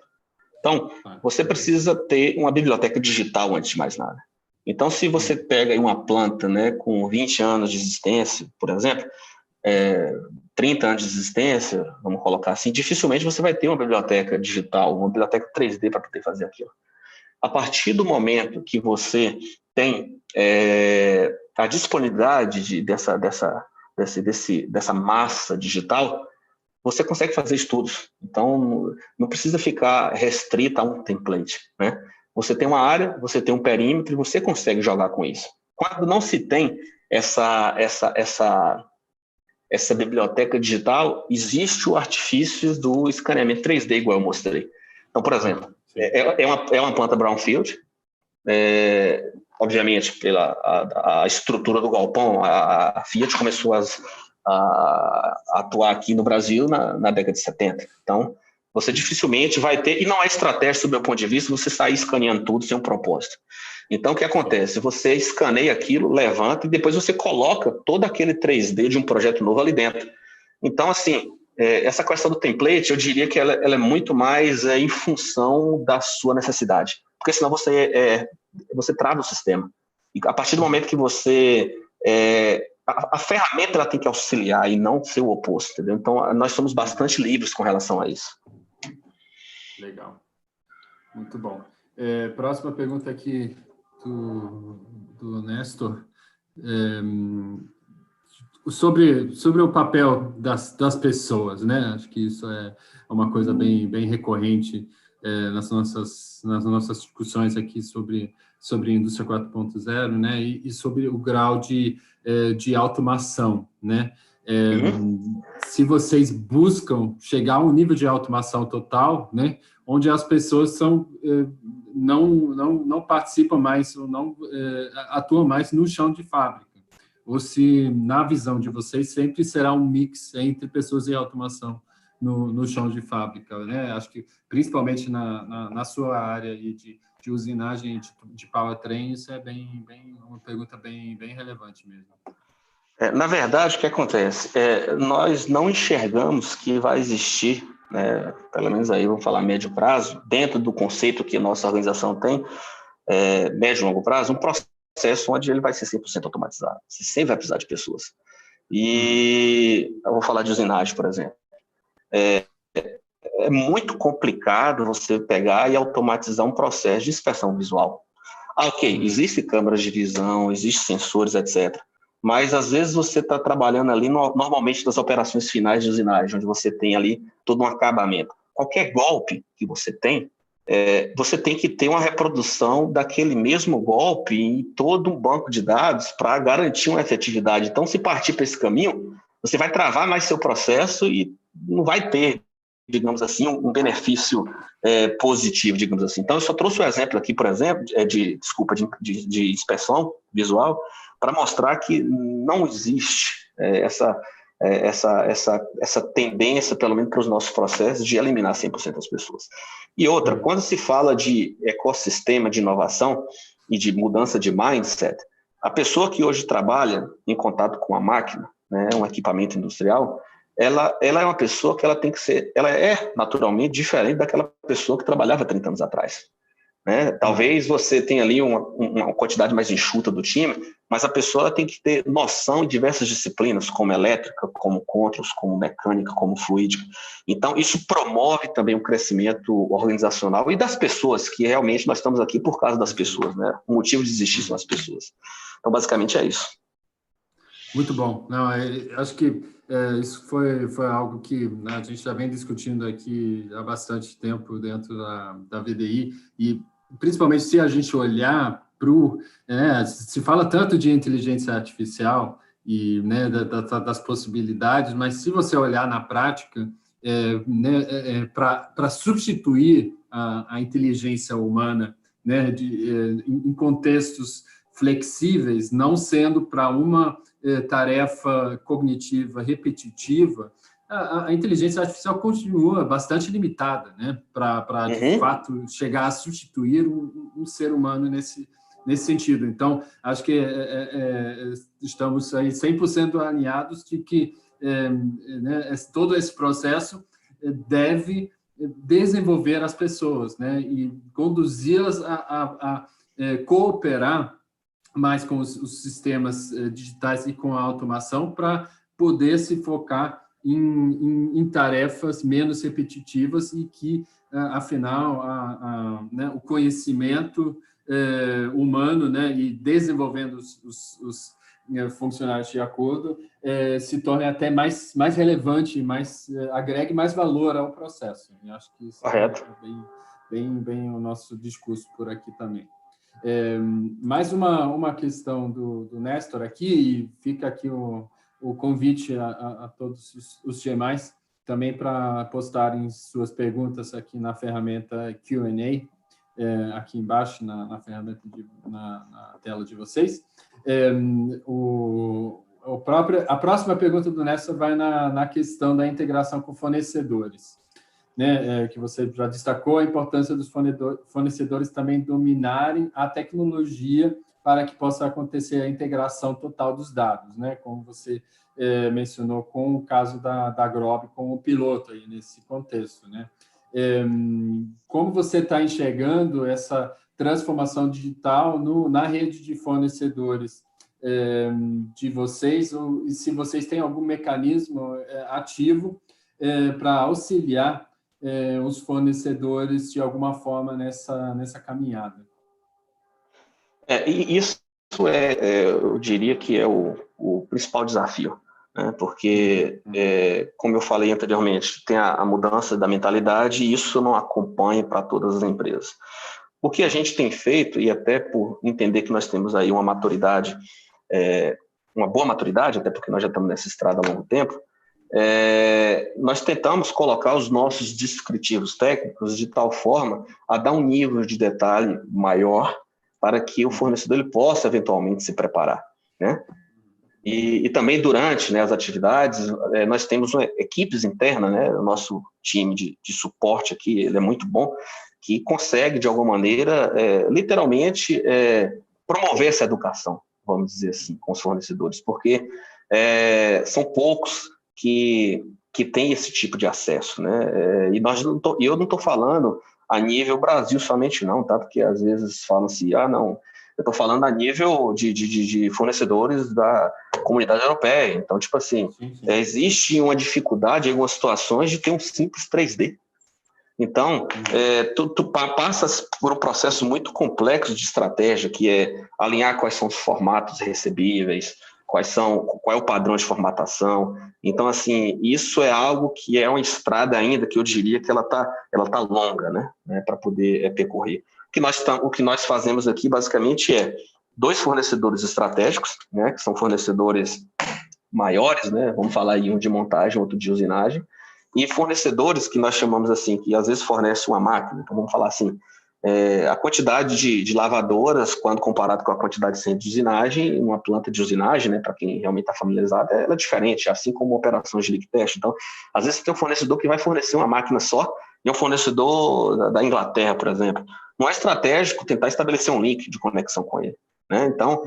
Speaker 2: Então, você precisa ter uma biblioteca digital antes de mais nada. Então, se você pega uma planta, né, com 20 anos de existência, por exemplo, 30 anos de existência, vamos colocar assim, dificilmente você vai ter uma biblioteca digital, uma biblioteca 3D para poder fazer aquilo. A partir do momento que você tem a disponibilidade dessa massa digital, você consegue fazer estudos. Então, não precisa ficar restrita a um template, né? Você tem uma área, você tem um perímetro e você consegue jogar com isso. Quando não se tem essa biblioteca digital, existe o artifício do escaneamento 3D, igual eu mostrei. Então, por exemplo, é uma planta brownfield, obviamente, pela a estrutura do galpão, a Fiat começou a atuar aqui no Brasil na década de 70. Então, você dificilmente vai ter, e não é estratégia, do meu ponto de vista, você sair escaneando tudo sem um propósito. Então, o que acontece? Você escaneia aquilo, levanta, e depois você coloca todo aquele 3D de um projeto novo ali dentro. Então, assim, essa questão do template, eu diria que ela é muito mais em função da sua necessidade. Porque senão você trava o sistema. E a partir do momento que você... a ferramenta ela tem que auxiliar e não ser o oposto, entendeu? Então, nós somos bastante livres com relação a isso.
Speaker 1: Legal. Muito bom. Próxima pergunta aqui do Nestor. Sobre o papel das pessoas, né? Acho que isso é uma coisa bem recorrente nas nossas discussões aqui sobre a indústria 4.0, né? E sobre o grau de automação, né? Se vocês buscam chegar a um nível de automação total, né? Onde as pessoas não participam mais ou não atuam mais no chão de fábrica, ou se, na visão de vocês, sempre será um mix entre pessoas e automação no chão de fábrica, né? Acho que, principalmente na sua área de usinagem de powertrain, isso é uma pergunta bem relevante mesmo.
Speaker 2: Na verdade, o que acontece? Nós não enxergamos que vai existir, né, pelo menos aí, vamos falar médio prazo, dentro do conceito que a nossa organização tem, médio e longo prazo, um processo onde ele vai ser 100% automatizado. Você sempre vai precisar de pessoas. E eu vou falar de usinagem, por exemplo. é muito complicado você pegar e automatizar um processo de inspeção visual. Ok, existem câmeras de visão, existem sensores, etc. Mas, às vezes, você está trabalhando ali, normalmente, nas operações finais de usinagem, onde você tem ali todo um acabamento. Qualquer golpe que você tem que ter uma reprodução daquele mesmo golpe em todo um banco de dados para garantir uma efetividade. Então, se partir para esse caminho, você vai travar mais seu processo e não vai ter, digamos assim, um benefício positivo, digamos assim. Então, eu só trouxe o exemplo aqui, por exemplo, de inspeção visual, para mostrar que não existe essa tendência, pelo menos para os nossos processos, de eliminar 100% das pessoas. E outra, quando se fala de ecossistema de inovação e de mudança de mindset, a pessoa que hoje trabalha em contato com a máquina, né, um equipamento industrial, ela é uma pessoa que ela é naturalmente diferente daquela pessoa que trabalhava 30 anos atrás. Né? Talvez você tenha ali uma quantidade mais enxuta do time, mas a pessoa tem que ter noção em diversas disciplinas, como elétrica, como controls, como mecânica, como fluídica. Então, isso promove também o crescimento organizacional e das pessoas, que realmente nós estamos aqui por causa das pessoas. Né? O motivo de existir são as pessoas. Então, basicamente, é isso.
Speaker 1: Muito bom. Não, acho que isso foi algo que, né, a gente já vem discutindo aqui há bastante tempo dentro da VDI, e principalmente se a gente olhar para o... se fala tanto de inteligência artificial e, né, das possibilidades, mas se você olhar na prática, para substituir a inteligência humana, né, em contextos flexíveis, não sendo para uma tarefa cognitiva repetitiva, a inteligência artificial continua bastante limitada, né, para de fato chegar a substituir um ser humano nesse sentido. Então, acho que estamos aí 100% alinhados de que né, todo esse processo deve desenvolver as pessoas, né, e conduzi-las a cooperar mais com os sistemas digitais e com a automação para poder se focar em tarefas menos repetitivas e que, afinal, né, o conhecimento humano, né, e desenvolvendo os funcionários de acordo, se torne até mais relevante, agregue mais valor ao processo. Eu acho que isso
Speaker 2: Correto.
Speaker 1: é bem o nosso discurso por aqui também. Mais uma questão do Néstor aqui, e fica aqui o convite a todos os demais também para postarem suas perguntas aqui na ferramenta Q&A, aqui embaixo na ferramenta na tela de vocês. A próxima pergunta do Néstor vai na questão da integração com fornecedores. Né, que você já destacou a importância dos fornecedores também dominarem a tecnologia para que possa acontecer a integração total dos dados, né, como você mencionou com o caso da Grob, com o piloto aí nesse contexto. Né. Como você está enxergando essa transformação digital na rede de fornecedores de vocês, e se vocês têm algum mecanismo ativo para auxiliar os fornecedores de alguma forma nessa caminhada?
Speaker 2: Isso eu diria que é o principal desafio, né? Porque, como eu falei anteriormente, tem a mudança da mentalidade e isso não acompanha para todas as empresas. O que a gente tem feito, e até por entender que nós temos aí uma maturidade, uma boa maturidade, até porque nós já estamos nessa estrada há longo tempo, nós tentamos colocar os nossos descritivos técnicos de tal forma a dar um nível de detalhe maior para que o fornecedor ele possa eventualmente se preparar, né? E também durante, né, as atividades, nós temos equipes internas, né? O nosso time de suporte aqui ele é muito bom, que consegue, de alguma maneira, literalmente, promover essa educação, vamos dizer assim, com os fornecedores, porque são poucos que tem esse tipo de acesso, né? E eu não estou falando a nível Brasil somente não, tá? Porque às vezes falam assim, não, Eu estou falando a nível de fornecedores da comunidade europeia. Então, tipo assim, existe uma dificuldade em algumas situações de ter um simples 3D. Então, tu passas por um processo muito complexo de estratégia, que é alinhar quais são os formatos recebíveis, qual é o padrão de formatação. Então, assim, isso é algo que é uma estrada ainda que eu diria que ela tá longa, né, para poder percorrer. O que nós fazemos aqui, basicamente, é 2 fornecedores estratégicos, né, que são fornecedores maiores, né, vamos falar aí um de montagem, outro de usinagem, e fornecedores que nós chamamos assim, que às vezes fornecem uma máquina, então vamos falar assim, a quantidade de lavadoras, quando comparado com a quantidade de usinagem, uma planta de usinagem, né, para quem realmente está familiarizado, ela é diferente, assim como operações de leak test. Então, às vezes você tem um fornecedor que vai fornecer uma máquina só, e é um fornecedor da Inglaterra, por exemplo. Não é estratégico tentar estabelecer um link de conexão com ele, né? Então,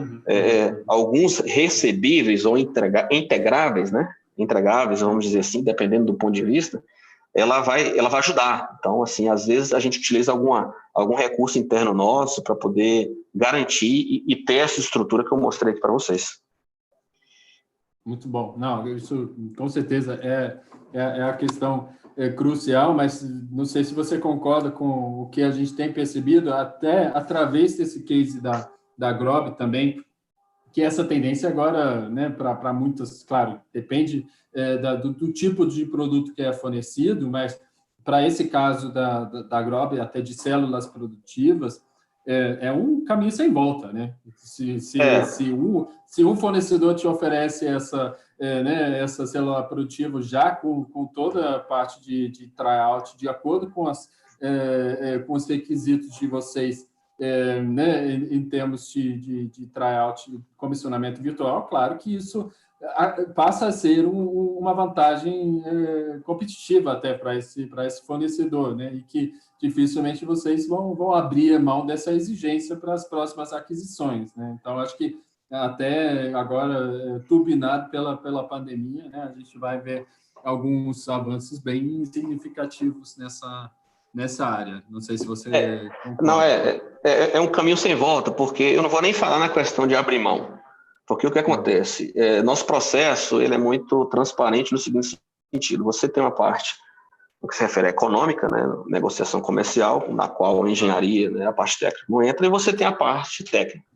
Speaker 2: alguns recebíveis ou integráveis, né? Entregáveis, vamos dizer assim, dependendo do ponto de vista, ela vai ajudar. Então, assim, às vezes a gente utiliza algum recurso interno nosso para poder garantir e ter essa estrutura que eu mostrei aqui para vocês.
Speaker 1: Muito bom. Não, isso com certeza é a questão crucial, mas não sei se você concorda com o que a gente tem percebido, até através desse case da Grob também, que essa tendência agora, né, para muitas, claro, depende do tipo de produto que é fornecido, mas para esse caso da Grob, até de células produtivas, é um caminho sem volta, né? Se um fornecedor te oferece essa célula produtiva já com toda a parte de tryout, de acordo com os requisitos de vocês, né, em termos de tryout, comissionamento virtual, claro que isso passa a ser uma vantagem competitiva até para esse fornecedor, né, e que dificilmente vocês vão abrir mão dessa exigência para as próximas aquisições, né? Então, acho que até agora, turbinado pela pandemia, né, a gente vai ver alguns avanços bem significativos nessa área. Não sei se você concorda.
Speaker 2: Não, é um caminho sem volta, porque eu não vou nem falar na questão de abrir mão, porque o que acontece? Nosso processo ele é muito transparente no seguinte sentido: você tem uma parte no que se refere à econômica, né, negociação comercial, na qual a engenharia, né, a parte técnica não entra, e você tem a parte técnica.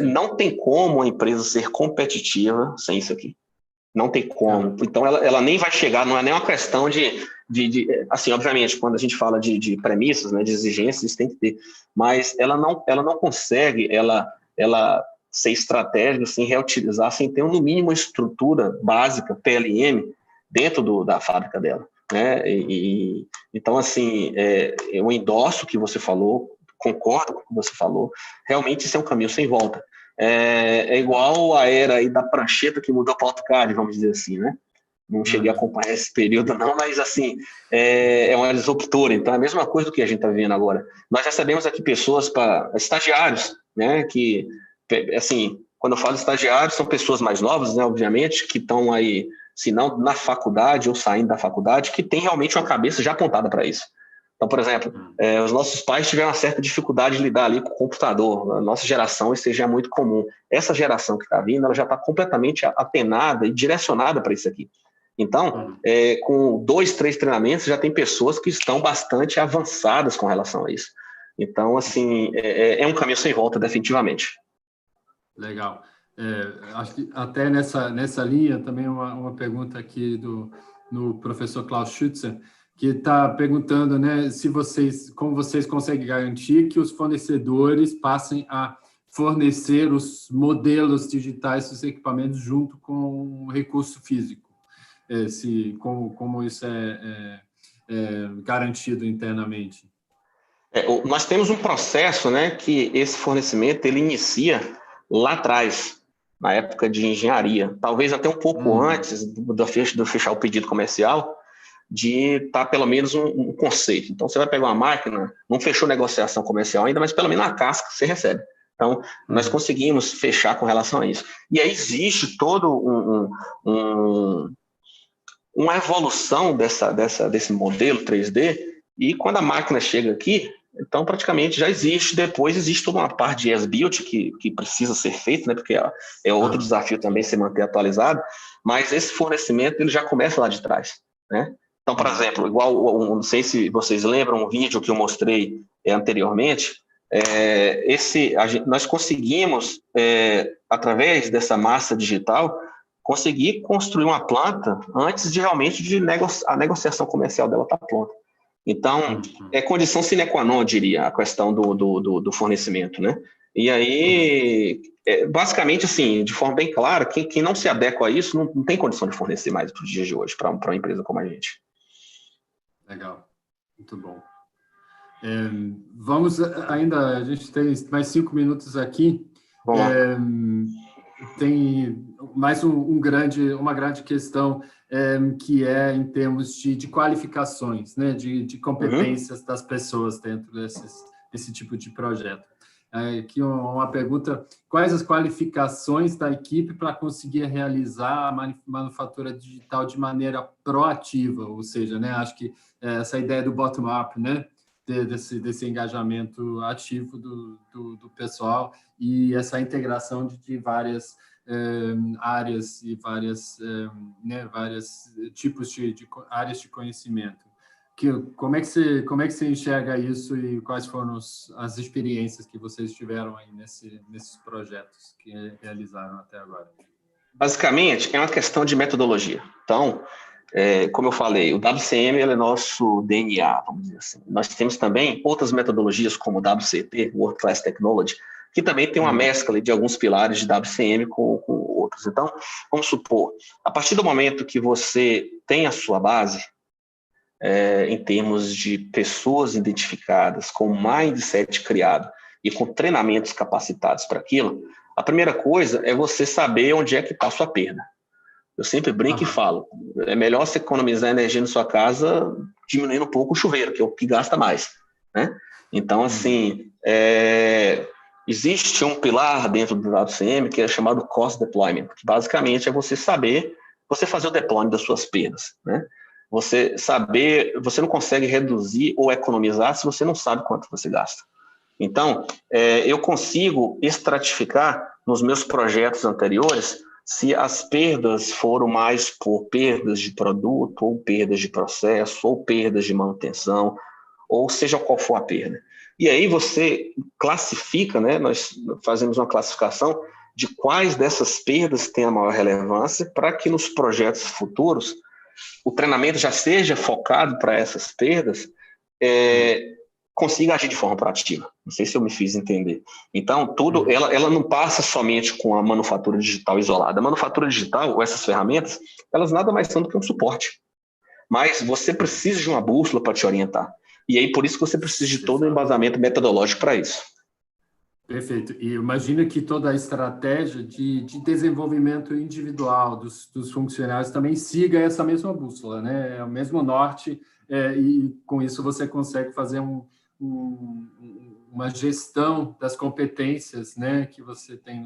Speaker 2: Não tem como a empresa ser competitiva sem isso aqui. Não tem como. Então, ela nem vai chegar, não é nem uma questão de assim, obviamente, quando a gente fala de premissas, né, de exigências, isso tem que ter, mas ela não consegue ela ser estratégica sem reutilizar, sem ter, no mínimo, uma estrutura básica, PLM, dentro da fábrica dela, né? Então, assim, eu endosso o que você falou, concordo com o que você falou, realmente isso é um caminho sem volta. É igual a era aí da prancheta que mudou para o AutoCAD, vamos dizer assim, né? Não cheguei a acompanhar esse período, não, mas, assim, é uma disruptura. Então, é a mesma coisa do que a gente está vendo agora. Nós recebemos aqui pessoas, estagiários, né? Que, assim, quando eu falo estagiários, são pessoas mais novas, né? Obviamente, que estão aí, se não na faculdade ou saindo da faculdade, que tem realmente uma cabeça já apontada para isso. Então, por exemplo, os nossos pais tiveram uma certa dificuldade de lidar ali com o computador. A nossa geração, isso já é muito comum. Essa geração que está vindo, ela já está completamente atenada e direcionada para isso aqui. Então, com 2, 3 treinamentos, já tem pessoas que estão bastante avançadas com relação a isso. Então, assim, é um caminho sem volta, definitivamente.
Speaker 1: Legal. Acho que até nessa linha, também uma pergunta aqui no professor Klaus Schützer, que está perguntando, né, como vocês conseguem garantir que os fornecedores passem a fornecer os modelos digitais dos equipamentos junto com o recurso físico, como isso é garantido internamente.
Speaker 2: Nós temos um processo, né, que esse fornecimento ele inicia lá atrás, na época de engenharia, talvez até um pouco antes do fechar o pedido comercial, de estar pelo menos um conceito. Então, você vai pegar uma máquina, não fechou negociação comercial ainda, mas pelo menos a casca você recebe. Então, nós conseguimos fechar com relação a isso. E aí existe todo uma evolução desse modelo 3D, e quando a máquina chega aqui, Então, praticamente, já existe. Depois existe toda uma parte de as-built que precisa ser feita, né? Porque é outro desafio também se manter atualizado, mas esse fornecimento ele já começa lá de trás, né? Então, por exemplo, igual, não sei se vocês lembram um vídeo que eu mostrei anteriormente, nós conseguimos, através dessa massa digital, conseguir construir uma planta antes de realmente a negociação comercial dela estar pronta. Então, é condição sine qua non, eu diria, a questão do fornecimento, né? E aí, basicamente, assim, de forma bem clara, quem não se adequa a isso não tem condição de fornecer mais para os dias de hoje, para uma empresa como a gente.
Speaker 1: Legal, muito bom. Vamos ainda, a gente tem mais 5 minutos aqui. Tem mais uma grande questão que é em termos de qualificações, né, de competências das pessoas dentro desse tipo de projeto. Aqui uma pergunta: quais as qualificações da equipe para conseguir realizar a manufatura digital de maneira proativa? Ou seja, né, acho que essa ideia do bottom-up, né, desse engajamento ativo do pessoal e essa integração de várias áreas e vários tipos de áreas de conhecimento. Como é que você enxerga isso e quais foram as experiências que vocês tiveram aí nesses projetos que realizaram até agora?
Speaker 2: Basicamente, é uma questão de metodologia. Então, como eu falei, o WCM é nosso DNA, vamos dizer assim. Nós temos também outras metodologias, como o WCT, World Class Technology, que também tem uma mescla de alguns pilares de WCM com outros. Então, vamos supor, a partir do momento que você tem a sua base, em termos de pessoas identificadas, com mindset criado e com treinamentos capacitados para aquilo, a primeira coisa é você saber onde é que está a sua perda. Eu sempre brinco e falo, é melhor você economizar energia na sua casa diminuindo um pouco o chuveiro, que é o que gasta mais, né? Então, assim, existe um pilar dentro do WCM que é chamado Cost Deployment, que basicamente é você fazer o deployment das suas perdas, né? Você não consegue reduzir ou economizar se você não sabe quanto você gasta. Então, eu consigo estratificar nos meus projetos anteriores se as perdas foram mais por perdas de produto, ou perdas de processo, ou perdas de manutenção, ou seja qual for a perda. E aí você classifica, né? Nós fazemos uma classificação de quais dessas perdas têm a maior relevância para que nos projetos futuros o treinamento já seja focado para essas perdas, consiga agir de forma proativa. Não sei se eu me fiz entender. Então, ela não passa somente com a manufatura digital isolada. A manufatura digital, ou essas ferramentas, elas nada mais são do que um suporte. Mas você precisa de uma bússola para te orientar. E aí, por isso que você precisa de todo um embasamento metodológico para isso.
Speaker 1: Perfeito. E imagina que toda a estratégia de desenvolvimento individual dos funcionários também siga essa mesma bússola, né? É o mesmo norte, e com isso você consegue fazer uma gestão das competências, né, que você tem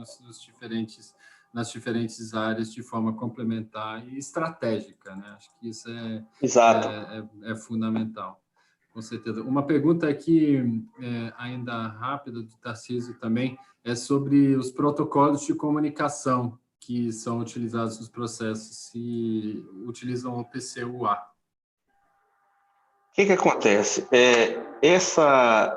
Speaker 1: nas diferentes áreas de forma complementar e estratégica, né? Acho que isso é fundamental. Com certeza. Uma pergunta aqui, ainda rápida, do Tarcísio também, é sobre os protocolos de comunicação que são utilizados nos processos, se utilizam o PCUA.
Speaker 2: O que acontece?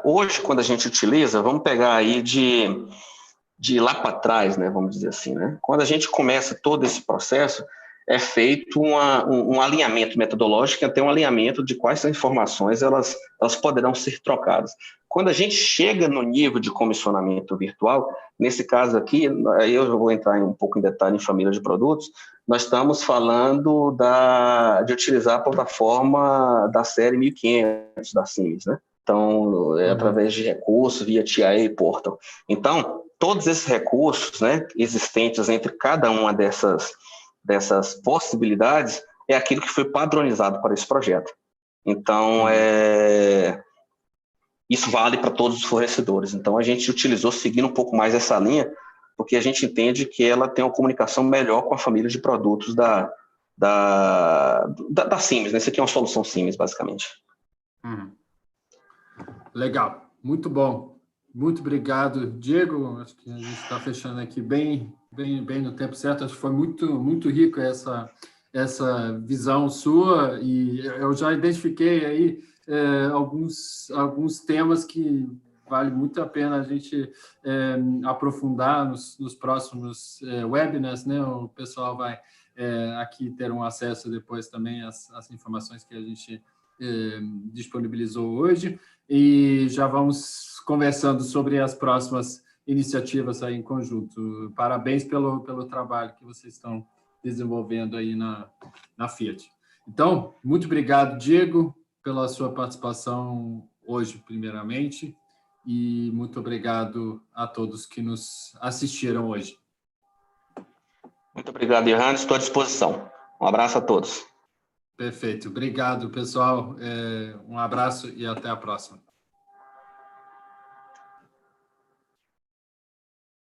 Speaker 2: Hoje, quando a gente utiliza, vamos pegar aí de lá para trás, né, vamos dizer assim, né? Quando a gente começa todo esse processo, é feito um alinhamento metodológico, até um alinhamento de quais informações elas poderão ser trocadas. Quando a gente chega no nível de comissionamento virtual, nesse caso aqui, eu vou entrar um pouco em detalhe em família de produtos, nós estamos falando de utilizar a plataforma da série 1500 da Siemens, né? Então, através de recursos via TIA e Portal. Então, todos esses recursos, né, existentes entre cada uma dessas possibilidades é aquilo que foi padronizado para esse projeto. Então, isso vale para todos os fornecedores. Então, a gente utilizou seguindo um pouco mais essa linha, porque a gente entende que ela tem uma comunicação melhor com a família de produtos da Siemens, né? Isso aqui é uma solução Siemens, basicamente.
Speaker 1: Legal, muito bom. Muito obrigado, Diego. Acho que a gente está fechando aqui bem no tempo certo. Acho que foi muito rico essa visão sua, e eu já identifiquei aí alguns temas que vale muito a pena a gente aprofundar nos próximos webinars, né? O pessoal vai aqui ter um acesso depois também às informações que a gente disponibilizou hoje, e já vamos conversando sobre as próximas iniciativas aí em conjunto. Parabéns pelo trabalho que vocês estão desenvolvendo aí na Fiat. Então, muito obrigado, Diego, pela sua participação hoje, primeiramente, e muito obrigado a todos que nos assistiram hoje.
Speaker 2: Muito obrigado, Johannes. Estou à disposição. Um abraço a todos.
Speaker 1: Perfeito. Obrigado, pessoal. Um abraço e até a próxima.